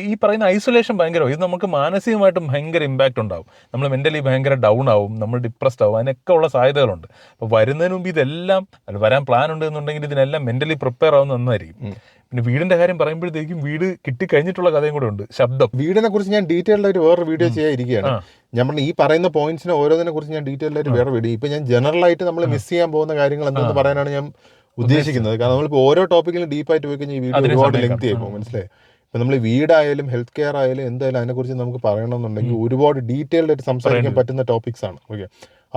ഈ പറയുന്ന ഐസൊലേഷൻ ഭയങ്കര, ഇത് നമുക്ക് മാനസികമായിട്ടും ഭയങ്കര ഇമ്പാക്റ്റ് ഉണ്ടാവും. നമ്മൾ മെൻ്റലി ഭയങ്കര ഡൗൺ ആവും, നമ്മൾ ഡിപ്രസ്ഡ് ആവും, അതിനൊക്കെ ഉള്ള സാധ്യതകളുണ്ട്. അപ്പോൾ വരുന്നതിന് മുമ്പ് ഇതെല്ലാം വരാൻ പ്ലാൻ ഉണ്ട് എന്നുണ്ടെങ്കിൽ ഇതിനെല്ലാം മെൻ്റലി പ്രിപ്പയർ ആവുന്ന നന്നായിരിക്കും. പിന്നെ വീടിന്റെ കാര്യം പറയുമ്പോഴത്തേക്കും വീട് കിട്ടിക്കഴിഞ്ഞിട്ടുള്ള കഥയും കൂടെ ഉണ്ട്. ശബ്ദം, വീടിനെ കുറിച്ച് ഞാൻ ഡീറ്റെയിൽഡ് ആയിട്ട് വേറെ വീഡിയോ ചെയ്യാനിരിക്കുകയാണ്. ഞാൻ പറഞ്ഞ ഈ പറയുന്ന പോയിന്റ്സിനെ ഓരോന്നിനെ കുറിച്ച് ഞാൻ ഡീറ്റെയിൽഡ് ആയിട്ട് വേറെ വീഡിയോ. ഇപ്പൊ ഞാൻ ജനറൽ ആയിട്ട് നമ്മൾ മിസ് ചെയ്യാൻ പോകുന്ന കാര്യങ്ങൾ എന്താണെന്ന് പറയാനാണ് ഞാൻ ഉദ്ദേശിക്കുന്നത്. കാരണം നമ്മളിപ്പോൾ ഓരോ ടോപ്പിക്കിലും ഡീപ്പായിട്ട് പോയി കഴിഞ്ഞാൽ ഈ വീഡിയോ ഒരുപാട് ലെങ്തി ആയി പോകും, മനസ്സിലായി? ഇപ്പം നമ്മൾ വീടായാലും ഹെൽത്ത് കെയർ ആയാലും എന്തായാലും അതിനെക്കുറിച്ച് നമുക്ക് പറയണമെന്നുണ്ടെങ്കിൽ ഒരുപാട് ഡീറ്റെയിൽഡ് ആയിട്ട് സംസാരിക്കാൻ പറ്റുന്ന ടോപ്പിക്സ് ആണ്. ഓക്കെ,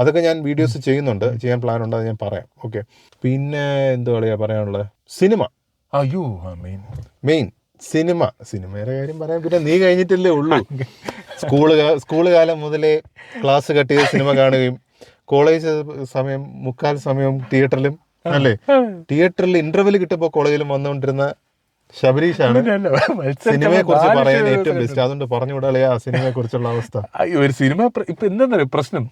അതൊക്കെ ഞാൻ വീഡിയോസ് ചെയ്യുന്നുണ്ട്, ചെയ്യാൻ പ്ലാൻ ഉണ്ട്, അത് ഞാൻ പറയാം. ഓക്കെ, പിന്നെ എന്താ പറയുക പറയാനുള്ളത്, സിനിമ. മെയിൻ സിനിമയുടെ കാര്യം പറയാൻ പിന്നെ നീ കഴിഞ്ഞിട്ടല്ലേ ഉള്ളൂ. സ്കൂള് കാലം മുതലേ ക്ലാസ് കട്ട് ചെയ്ത് സിനിമ കാണുകയും കോളേജ് സമയം 3/4 സമയം തിയേറ്ററിലും, അല്ലേ, തിയേറ്ററിൽ ഇന്റർവെൽ കിട്ടുമ്പോൾ കോളേജിലും വന്നുകൊണ്ടിരുന്ന ശബരീഷാണ് സിനിമയെ കുറിച്ച് പറയാൻ ഏറ്റവും ബെസ്റ്റ്. അതുകൊണ്ട് പറഞ്ഞുവിടാളെ ആ സിനിമയെ കുറിച്ചുള്ള അവസ്ഥ. ഒരു സിനിമ ഇപ്പൊ എന്താ പ്രശ്നം,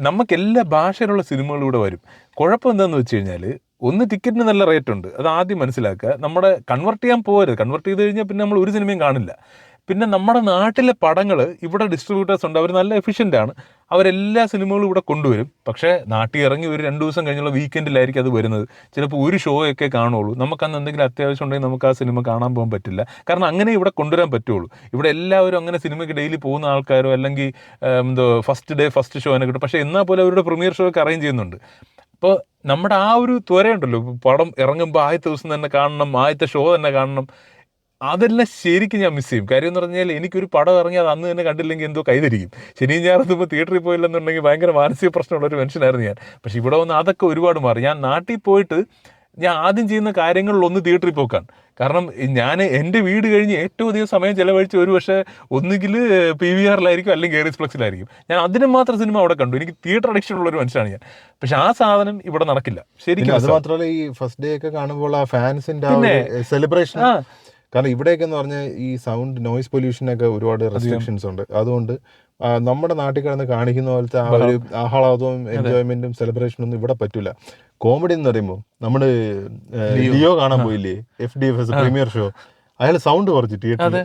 നമുക്ക് എല്ലാ ഭാഷയിലുള്ള സിനിമകളിലൂടെ വരും. കുഴപ്പം എന്താന്ന് വെച്ച് കഴിഞ്ഞാൽ ഒന്ന് ടിക്കറ്റിന് നല്ല റേറ്റ് ഉണ്ട്, അത് ആദ്യം മനസ്സിലാക്കുക. നമ്മുടെ കൺവെർട്ട് ചെയ്യാൻ പോകരുത്. കൺവെർട്ട് ചെയ്ത് കഴിഞ്ഞാൽ പിന്നെ നമ്മൾ ഒരു സിനിമയും കാണില്ല. പിന്നെ നമ്മുടെ നാട്ടിലെ പടങ്ങൾ ഇവിടെ ഡിസ്ട്രിബ്യൂട്ടേഴ്സ് ഉണ്ട്, അവർ നല്ല എഫിഷ്യൻ്റ് ആണ്, അവരെല്ലാ സിനിമകളും ഇവിടെ കൊണ്ടുവരും. പക്ഷേ നാട്ടിൽ ഇറങ്ങി ഒരു 2 ദിവസം കഴിഞ്ഞുള്ള വീക്കെൻഡിലായിരിക്കും അത് വരുന്നത്. ചിലപ്പോൾ ഒരു ഷോ ഒക്കെ കാണുള്ളൂ. നമുക്കന്ന് എന്തെങ്കിലും അത്യാവശ്യം ഉണ്ടെങ്കിൽ നമുക്ക് ആ സിനിമ കാണാൻ പോകാൻ പറ്റില്ല. കാരണം അങ്ങനെ ഇവിടെ കൊണ്ടുവരാൻ പറ്റുള്ളൂ. ഇവിടെ എല്ലാവരും അങ്ങനെ സിനിമയ്ക്ക് ഡെയിലി പോകുന്ന ആൾക്കാരോ അല്ലെങ്കിൽ ഫസ്റ്റ് ഡേ ഫസ്റ്റ് ഷോ തന്നെ കിട്ടും. പക്ഷേ എന്നാൽ പോലെ അവരുടെ പ്രീമിയർ ഷോ ഒക്കെ അറേഞ്ച് ചെയ്യുന്നുണ്ട്. അപ്പോൾ നമ്മുടെ ആ ഒരു ത്വരയുണ്ടല്ലോ, പടം ഇറങ്ങുമ്പോൾ ആദ്യത്തെ ദിവസം തന്നെ കാണണം, ആദ്യത്തെ ഷോ തന്നെ കാണണം, അതെല്ലാം ശരിക്കും ഞാൻ മിസ് ചെയ്യും. കാര്യം എന്ന് പറഞ്ഞാൽ എനിക്കൊരു പടം ഇറങ്ങി അത് അന്ന് തന്നെ കണ്ടില്ലെങ്കിൽ എന്തോ കൈതരിക്കും. ശനിയും ഞായറും ഇപ്പോൾ തിയേറ്ററിൽ പോയില്ലെന്നുണ്ടെങ്കിൽ ഭയങ്കര മാനസിക പ്രശ്നമുള്ളൊരു മനുഷ്യനായിരുന്നു ഞാൻ. പക്ഷേ ഇവിടെ വന്ന് അതൊക്കെ ഒരുപാട് മാറി. ഞാൻ നാട്ടിൽ പോയിട്ട് ഞാൻ ആദ്യം ചെയ്യുന്ന കാര്യങ്ങളിലൊന്ന് തിയേറ്ററിൽ പോക്കാണ്. കാരണം ഞാൻ എൻ്റെ വീട് കഴിഞ്ഞ് ഏറ്റവും അധികം സമയം ചിലവഴിച്ച് ഒരു പക്ഷേ ഒന്നുകിൽ PVRലായിരിക്കും അല്ലെങ്കിൽ ഏറിയസ് ഫ്ലെക്സിലായിരിക്കും. ഞാൻ അതിന് മാത്രം സിനിമ അവിടെ കണ്ടു. എനിക്ക് തിയേറ്റർ അഡിക്ഷൻ ഉള്ള ഒരു മനുഷ്യനാണ് ഞാൻ. പക്ഷെ ആ സാധനം ഇവിടെ നടക്കില്ല ശരിക്കും. അത് മാത്രമല്ല ഈ ഫസ്റ്റ് ഡേ ഒക്കെ കാണുമ്പോൾ ആ ഫാൻസിന്റെ സെലിബ്രേഷൻ, കാരണം ഇവിടെയൊക്കെ എന്ന് പറഞ്ഞാൽ ഈ സൗണ്ട് നോയ്സ് പൊല്യൂഷനൊക്കെ ഒരുപാട് റെസ്ട്രിക്ഷൻസ് ഉണ്ട്. അതുകൊണ്ട് നമ്മുടെ നാട്ടിൽ കിടന്ന് കാണിക്കുന്ന പോലത്തെ ആ ഒരു ആഹ്ലാദവും എൻജോയ്മെന്റും സെലിബ്രേഷനൊന്നും ഇവിടെ പറ്റില്ല. കോമഡി എന്ന് പറയുമ്പോൾ നമ്മള് ലിയോ കാണാൻ പോയില്ലേ, FDFS പ്രീമിയർ ഷോ, അയാൾ സൗണ്ട് കുറച്ച് തിയേറ്ററിൽ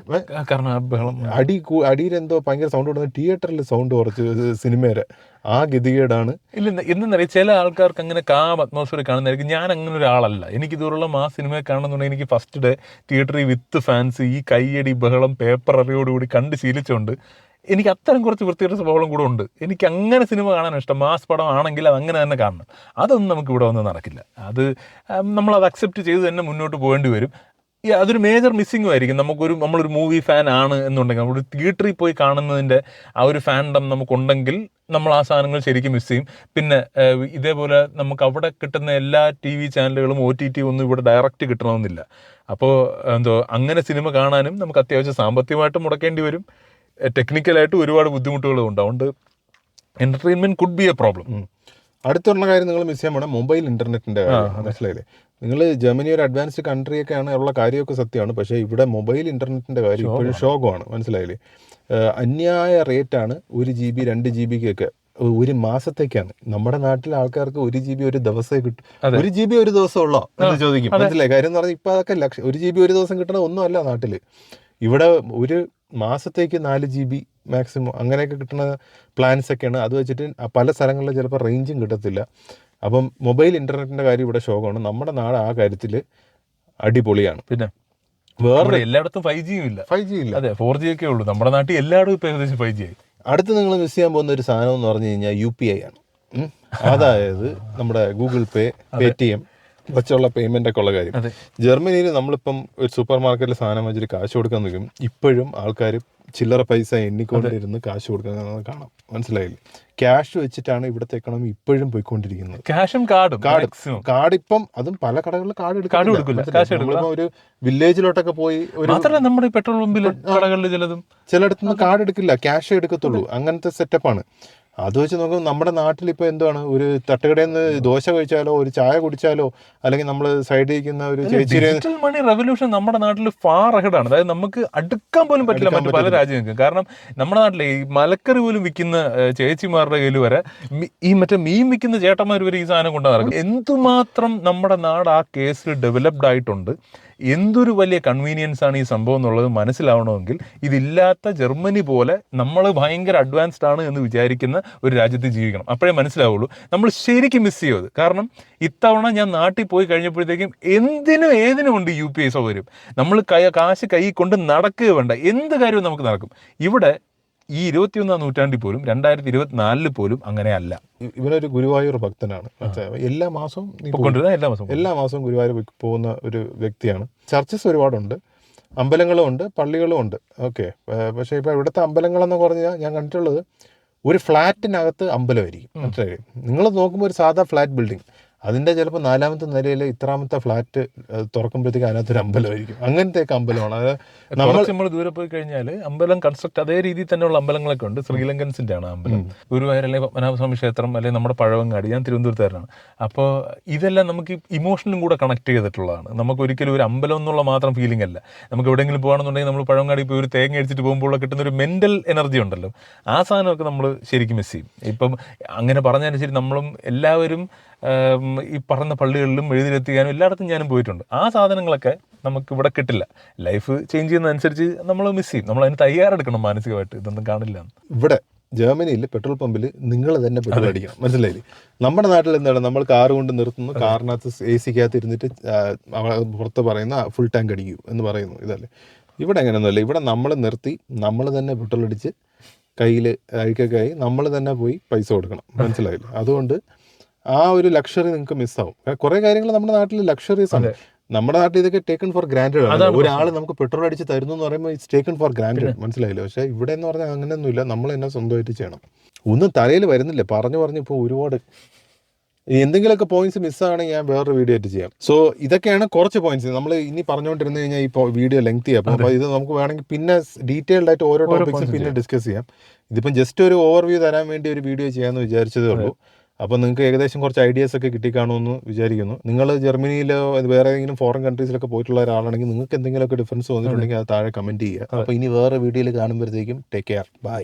അടിയിലെന്തോ ഭയങ്കര സൗണ്ട് കൊടുക്കുന്നത്, തിയേറ്ററിൽ സൗണ്ട് കുറച്ച് സിനിമയുടെ ആ ഗതികേടാണ്. ഇല്ല എന്തെന്നറിയാം, ചില ആൾക്കാർക്ക് അങ്ങനെ അറ്റ്മോസ്ഫിയർ കാണുന്നതായിരിക്കും. ഞാൻ അങ്ങനെ ഒരാളല്ല. എനിക്ക് ഇതുപോലുള്ള ആ സിനിമയെ കാണുന്നുണ്ടെങ്കിൽ എനിക്ക് ഫസ്റ്റ് ഡേ തിയേറ്ററിൽ വിത്ത് ഫാൻസ് ഈ കയ്യടി ബഹളം പേപ്പർ അറിയോടുകൂടി കണ്ട് ശീലിച്ചുകൊണ്ട് എനിക്ക് അത്തരം കുറച്ച് വൃത്തിയുടെ സ്വഭാവം കൂടെ ഉണ്ട്. എനിക്ക് അങ്ങനെ സിനിമ കാണാൻ ഇഷ്ടം. മാസ് പടം ആണെങ്കിൽ അത് അങ്ങനെ തന്നെ കാണണം. അതൊന്നും നമുക്ക് ഇവിടെ വന്ന് നടക്കില്ല. അത് നമ്മളത് അക്സെപ്റ്റ് ചെയ്ത് തന്നെ മുന്നോട്ട് പോകേണ്ടി വരും. അതൊരു മേജർ മിസ്സിങ്ങും ആയിരിക്കും. നമ്മളൊരു മൂവി ഫാൻ ആണ് എന്നുണ്ടെങ്കിൽ, നമ്മളൊരു തിയേറ്ററിൽ പോയി കാണുന്നതിൻ്റെ ആ ഒരു ഫാൻഡം നമുക്കുണ്ടെങ്കിൽ നമ്മൾ ആ സാധനങ്ങൾ ശരിക്കും മിസ് ചെയ്യും. പിന്നെ ഇതേപോലെ നമുക്ക് അവിടെ കിട്ടുന്ന എല്ലാ TV ചാനലുകളും OTT ഒന്നും ഇവിടെ ഡയറക്റ്റ് കിട്ടണമെന്നില്ല. അപ്പോൾ അങ്ങനെ സിനിമ കാണാനും നമുക്ക് അത്യാവശ്യം സാമ്പത്തികമായിട്ട് മുടക്കേണ്ടി വരും. ടെക്നിക്കലായിട്ട് ഒരുപാട് ബുദ്ധിമുട്ടുകളും ഉണ്ട്. അതുകൊണ്ട് entertainment could be A problem. അടുത്തുള്ള കാര്യം നിങ്ങൾ മിസ് ചെയ്യാൻ പോകണം മൊബൈൽ ഇൻ്റർനെറ്റിൻ്റെ കാര്യം. മനസ്സിലായില്ലേ? നിങ്ങൾ ജർമ്മനി ഒരു അഡ്വാൻസ്ഡ് കൺട്രിയൊക്കെയാണ്, ഉള്ള കാര്യമൊക്കെ സത്യമാണ്. പക്ഷേ ഇവിടെ മൊബൈൽ ഇൻ്റർനെറ്റിൻ്റെ കാര്യം ഇപ്പോഴും ശോകമാണ്. മനസ്സിലായില്ലേ? അന്യായ റേറ്റാണ് 1 GB 2 GB ഒരു മാസത്തേക്കാണ്. നമ്മുടെ നാട്ടിലെ ആൾക്കാർക്ക് 1 GB ഒരു ദിവസമേ കിട്ടും. 1 GB ഒരു ദിവസം ഉള്ളോ എന്ന് ചോദിക്കും. മനസ്സിലായി കാര്യം എന്ന് പറഞ്ഞാൽ ഇപ്പോൾ അതൊക്കെ 1 GB ഒരു ദിവസം കിട്ടണ ഒന്നുമല്ല നാട്ടിൽ. ഇവിടെ ഒരു മാസത്തേക്ക് 4 GB മാക്സിമം അങ്ങനെയൊക്കെ കിട്ടുന്ന പ്ലാൻസൊക്കെയാണ്. അത് വെച്ചിട്ട് പല സ്ഥലങ്ങളിലും ചിലപ്പോൾ റേഞ്ചും കിട്ടത്തില്ല. അപ്പം മൊബൈൽ ഇൻ്റർനെറ്റിൻ്റെ കാര്യം ഇവിടെ ശോകമാണ്. നമ്മുടെ നാട് ആ കാര്യത്തിൽ അടിപൊളിയാണ്. പിന്നെ വേറെ എല്ലായിടത്തും 5G ഇല്ല. 5G ഇല്ല. അതെ, 4G ഒക്കെ ഉള്ളൂ. നമ്മുടെ നാട്ടിൽ എല്ലായിടത്തും ഇപ്പോൾ ഏകദേശം 5G ആയി. അടുത്ത് നിങ്ങൾ മിസ് ചെയ്യാൻ പോകുന്ന ഒരു സാധനം എന്ന് പറഞ്ഞു കഴിഞ്ഞാൽ UPI ആണ്. അതായത് നമ്മുടെ ഗൂഗിൾ പേ, പേടിഎം വെച്ചുള്ള പേയ്മെൻ്റ് ഒക്കെ ഉള്ള കാര്യം. ജർമ്മനിയിൽ നമ്മളിപ്പം ഒരു സൂപ്പർ മാർക്കറ്റിൽ സാധനം വെച്ചിട്ട് കാശ് കൊടുക്കാൻ നിൽക്കും. ഇപ്പോഴും ആൾക്കാർ ചില്ലറ പൈസ എണ്ണിക്കൊണ്ടിരുന്ന് കാശ് കൊടുക്കുന്നത് കാണാം. മനസ്സിലായില്ലേ? ക്യാഷ് വെച്ചിട്ടാണ് ഇവിടുത്തെ എക്കണോമി ഇപ്പോഴും പോയിക്കൊണ്ടിരിക്കുന്നത്. ക്യാഷും കാർഡ് ഇപ്പം അതും പല കടകളിൽ കാർഡ് എടുക്കില്ല. ഒരു വില്ലേജിലോട്ടൊക്കെ പോയി മാത്രമല്ല നമ്മുടെ പെട്രോൾ പമ്പിൽ കടകളിൽ ചിലയിടത്തുനിന്ന് കാർഡ് എടുക്കില്ല, ക്യാഷ് എടുക്കത്തുള്ളൂ. അങ്ങനത്തെ സെറ്റപ്പാണ്. അത് വെച്ച് നോക്കുമ്പോൾ നമ്മുടെ നാട്ടിൽ ഇപ്പോൾ എന്താണ്, ഒരു തട്ടുകടയിൽ നിന്ന് ദോശ കഴിച്ചാലോ ഒരു ചായ കുടിച്ചാലോ അല്ലെങ്കിൽ നമ്മൾ സൈഡിൽ ഇരിക്കുന്ന ഒരു ഡിജിറ്റൽ മണി റെവല്യൂഷൻ നമ്മുടെ നാട്ടിൽ ഫാർ അഹെഡാണ്. അതായത് നമുക്ക് അടുക്കാൻ പോലും പറ്റില്ല മറ്റു പല രാജ്യങ്ങൾക്കും. കാരണം നമ്മുടെ നാട്ടിലെ ഈ മലക്കറി പോലും വിൽക്കുന്ന ചേച്ചിമാരുടെ കയ്യിൽ വരെ ഈ മറ്റേ മീൻ വിൽക്കുന്ന ചേട്ടന്മാർ വരെ ഈ സാധനം കൊണ്ടു നടക്കും. എന്തുമാത്രം നമ്മുടെ നാട് ആ കേസിൽ ഡെവലപ്ഡ് ആയിട്ടുണ്ട്, എന്തൊരു വലിയ കൺവീനിയൻസ് ആണ് ഈ സംഭവം എന്നുള്ളത് മനസ്സിലാവണമെങ്കിൽ ഇതില്ലാത്ത ജർമ്മനി പോലെ നമ്മൾ ഭയങ്കര അഡ്വാൻസ്ഡ് ആണ് എന്ന് വിചാരിക്കുന്ന ഒരു രാജ്യത്ത് ജീവിക്കണം. അപ്പോഴേ മനസ്സിലാവുള്ളൂ നമ്മൾ ശരിക്കും മിസ് ചെയ്യുന്നത്. കാരണം ഇത്തവണ ഞാൻ നാട്ടിൽ പോയി കഴിഞ്ഞപ്പോഴത്തേക്കും എന്തിനും ഏതിനും ഉണ്ട് UPI സൗകര്യം. നമ്മൾ കാശ് കൈ കൊണ്ട് നടക്കുക വേണ്ട, എന്ത് കാര്യവും നമുക്ക് നടക്കും. ഇവിടെ ഈ 21ാം നൂറ്റാണ്ടിൽ പോലും 2024 പോലും അങ്ങനെയല്ല. ഇവനൊരു ഗുരുവായൂർ ഭക്തനാണ്. എല്ലാ മാസവും ഗുരുവായൂർ പോകുന്ന ഒരു വ്യക്തിയാണ്. ചർച്ചസ് ഒരുപാടുണ്ട്, അമ്പലങ്ങളും ഉണ്ട്, പള്ളികളും ഉണ്ട്. ഓക്കെ, പക്ഷേ ഇപ്പോൾ ഇവിടുത്തെ അമ്പലങ്ങളെന്ന് പറഞ്ഞാൽ ഞാൻ കണ്ടിട്ടുള്ളത് ഒരു ഫ്ലാറ്റിനകത്ത് അമ്പലമായിരിക്കും. മനസ്സിലായി? നിങ്ങൾ നോക്കുമ്പോൾ ഒരു സാധാ ഫ്ലാറ്റ് ബിൽഡിംഗ്, അതിൻ്റെ ചിലപ്പോൾ 4ാമത്തെ നിലയിൽ ഇത്രാമത്തെ ഫ്ലാറ്റ് തുറക്കുമ്പോഴത്തേക്ക് അതിനകത്തൊരു അമ്പലമായിരിക്കും. അങ്ങനത്തെയൊക്കെ അമ്പലമാണ്. നമ്മൾ ദൂരെ പോയി കഴിഞ്ഞാൽ അമ്പലം കൺസ്ട്രക്ട് അതേ രീതിയിൽ തന്നെയുള്ള അമ്പലങ്ങളൊക്കെ ഉണ്ട്. ശ്രീലങ്കൻസിൻ്റെ ആണ് അമ്പലം. ഗുരുവായൂർ അല്ലെങ്കിൽ പത്മനാഭസ്വാമി ക്ഷേത്രം അല്ലെങ്കിൽ നമ്മുടെ പഴവങ്ങാടി. ഞാൻ തിരുവനന്തപുരത്തുകാരനാണ്. അപ്പോൾ ഇതെല്ലാം നമുക്ക് ഇമോഷണലും കൂടെ കണക്ട് ചെയ്തിട്ടുള്ളതാണ്. നമുക്ക് ഒരിക്കലും ഒരു അമ്പലം എന്നുള്ള മാത്രം ഫീലിംഗ് അല്ല. നമുക്ക് എവിടെയെങ്കിലും പോകണമെന്നുണ്ടെങ്കിൽ നമ്മൾ പഴവങ്ങാടി പോയി ഒരു തേങ്ങ അടിച്ചിട്ട് പോകുമ്പോൾ കിട്ടുന്ന ഒരു മെൻ്റൽ എനർജി ഉണ്ടല്ലോ, ആ സാധനമൊക്കെ നമ്മൾ ശരിക്കും മിസ് ചെയ്യും. ഇപ്പം അങ്ങനെ പറഞ്ഞാലും ശരി, നമ്മളും എല്ലാവരും ഈ പറഞ്ഞ പള്ളികളിലും എഴുതിലെത്തിക്കാനും എല്ലായിടത്തും ഞാനും പോയിട്ടുണ്ട്. ആ സാധനങ്ങളൊക്കെ നമുക്ക് ഇവിടെ കിട്ടില്ല. ലൈഫ് ചേഞ്ച് ചെയ്യുന്നതനുസരിച്ച് നമ്മൾ മിസ് ചെയ്യും. നമ്മൾ അതിന് തയ്യാറെടുക്കണം മാനസികമായിട്ട്. ഇതൊന്നും കാണില്ല. ഇവിടെ ജർമ്മനിയിൽ പെട്രോൾ പമ്പിൽ നിങ്ങൾ തന്നെ പെട്രോൾ അടിക്കണം. മനസ്സിലായില്ലേ? നമ്മുടെ നാട്ടിൽ എന്താണ്, നമ്മൾ കാർ കൊണ്ട് നിർത്തുന്നു, കാറിനകത്ത് AC-ക്കകത്ത് ഇരുന്നിട്ട് പുറത്ത് പറയുന്ന ഫുൾ ടാങ്ക് അടിക്കൂ എന്ന് പറയുന്നു. ഇതല്ലേ ഇവിടെ? അങ്ങനെയൊന്നുമല്ല. ഇവിടെ നമ്മൾ നിർത്തി നമ്മൾ തന്നെ പെട്രോൾ അടിച്ച് കയ്യിൽ അഴുക്കൊക്കെ ആയി നമ്മൾ തന്നെ പോയി പൈസ കൊടുക്കണം. മനസ്സിലായില്ലേ? അതുകൊണ്ട് ആ ഒരു ലക്ഷറി നിങ്ങൾക്ക് മിസ്സാവും. കുറേ കാര്യങ്ങൾ നമ്മുടെ നാട്ടിൽ ലക്ഷറീസ് ആണ്. നമ്മുടെ നാട്ടിൽ ഇതൊക്കെ ടേക്കൺ ഫോർ ഗ്രാൻഡഡ് ആണ്. ഒരാൾ നമുക്ക് പെട്രോൾ അടിച്ച് തരുന്നു എന്ന് പറയുമ്പോൾ ഇറ്റ്സ് ടേക്കൺ ഫോർ ഗ്രാൻഡഡ്. മനസ്സിലായില്ലേ? പക്ഷേ ഇവിടെ എന്ന് പറഞ്ഞാൽ അങ്ങനെയൊന്നുമില്ല. നമ്മൾ തന്നെ സ്വന്തമായിട്ട് ചെയ്യണം. ഒന്നും തലയിൽ വരുന്നില്ല. പറഞ്ഞു ഇപ്പോൾ ഒരുപാട് എന്തെങ്കിലുമൊക്കെ പോയിന്റ്സ് മിസ്സാണെങ്കിൽ ഞാൻ വേറൊരു വീഡിയോ ആയിട്ട് ചെയ്യാം. സോ ഇതൊക്കെയാണ് കുറച്ച് പോയിന്റ്സ്. നമ്മൾ ഇനി പറഞ്ഞുകൊണ്ടിരുന്നു കഴിഞ്ഞാൽ ഇപ്പോൾ വീഡിയോ ലെങ്തി ആകും. അപ്പോൾ ഇത് നമുക്ക് വേണമെങ്കിൽ പിന്നെ ഡീറ്റെയിൽഡ് ആയിട്ട് ഓരോ ടോപ്പിക്സും പിന്നെ ഡിസ്കസ് ചെയ്യാം. ഇതിപ്പം ജസ്റ്റ് ഒരു ഓവർവ്യൂ തരാൻ വേണ്ടി ഒരു വീഡിയോ ചെയ്യാമെന്ന് വിചാരിച്ചതേ ഉള്ളൂ. അപ്പോൾ നിങ്ങൾക്ക് ഏകദേശം കുറച്ച് ഐഡിയാസ് ഒക്കെ കിട്ടിക്കാണുമെന്ന് വിചാരിക്കുന്നു. നിങ്ങൾ ജർമ്മനിയിലോ വേറെ ഏതെങ്കിലും ഫോറിൻ കൺട്രീസിലൊക്കെ പോയിട്ടുള്ള ഒരാളാണെങ്കിൽ നിങ്ങൾക്ക് എന്തെങ്കിലുമൊക്കെ ഡിഫറൻസ് വന്നിട്ടുണ്ടെങ്കിൽ അത് താഴെ കമൻറ്റ് ചെയ്യുക. അപ്പോൾ ഇനി വേറെ വീഡിയോയിൽ കാണുമ്പോഴത്തേക്കും ടേക്ക് കെയർ. ബൈ.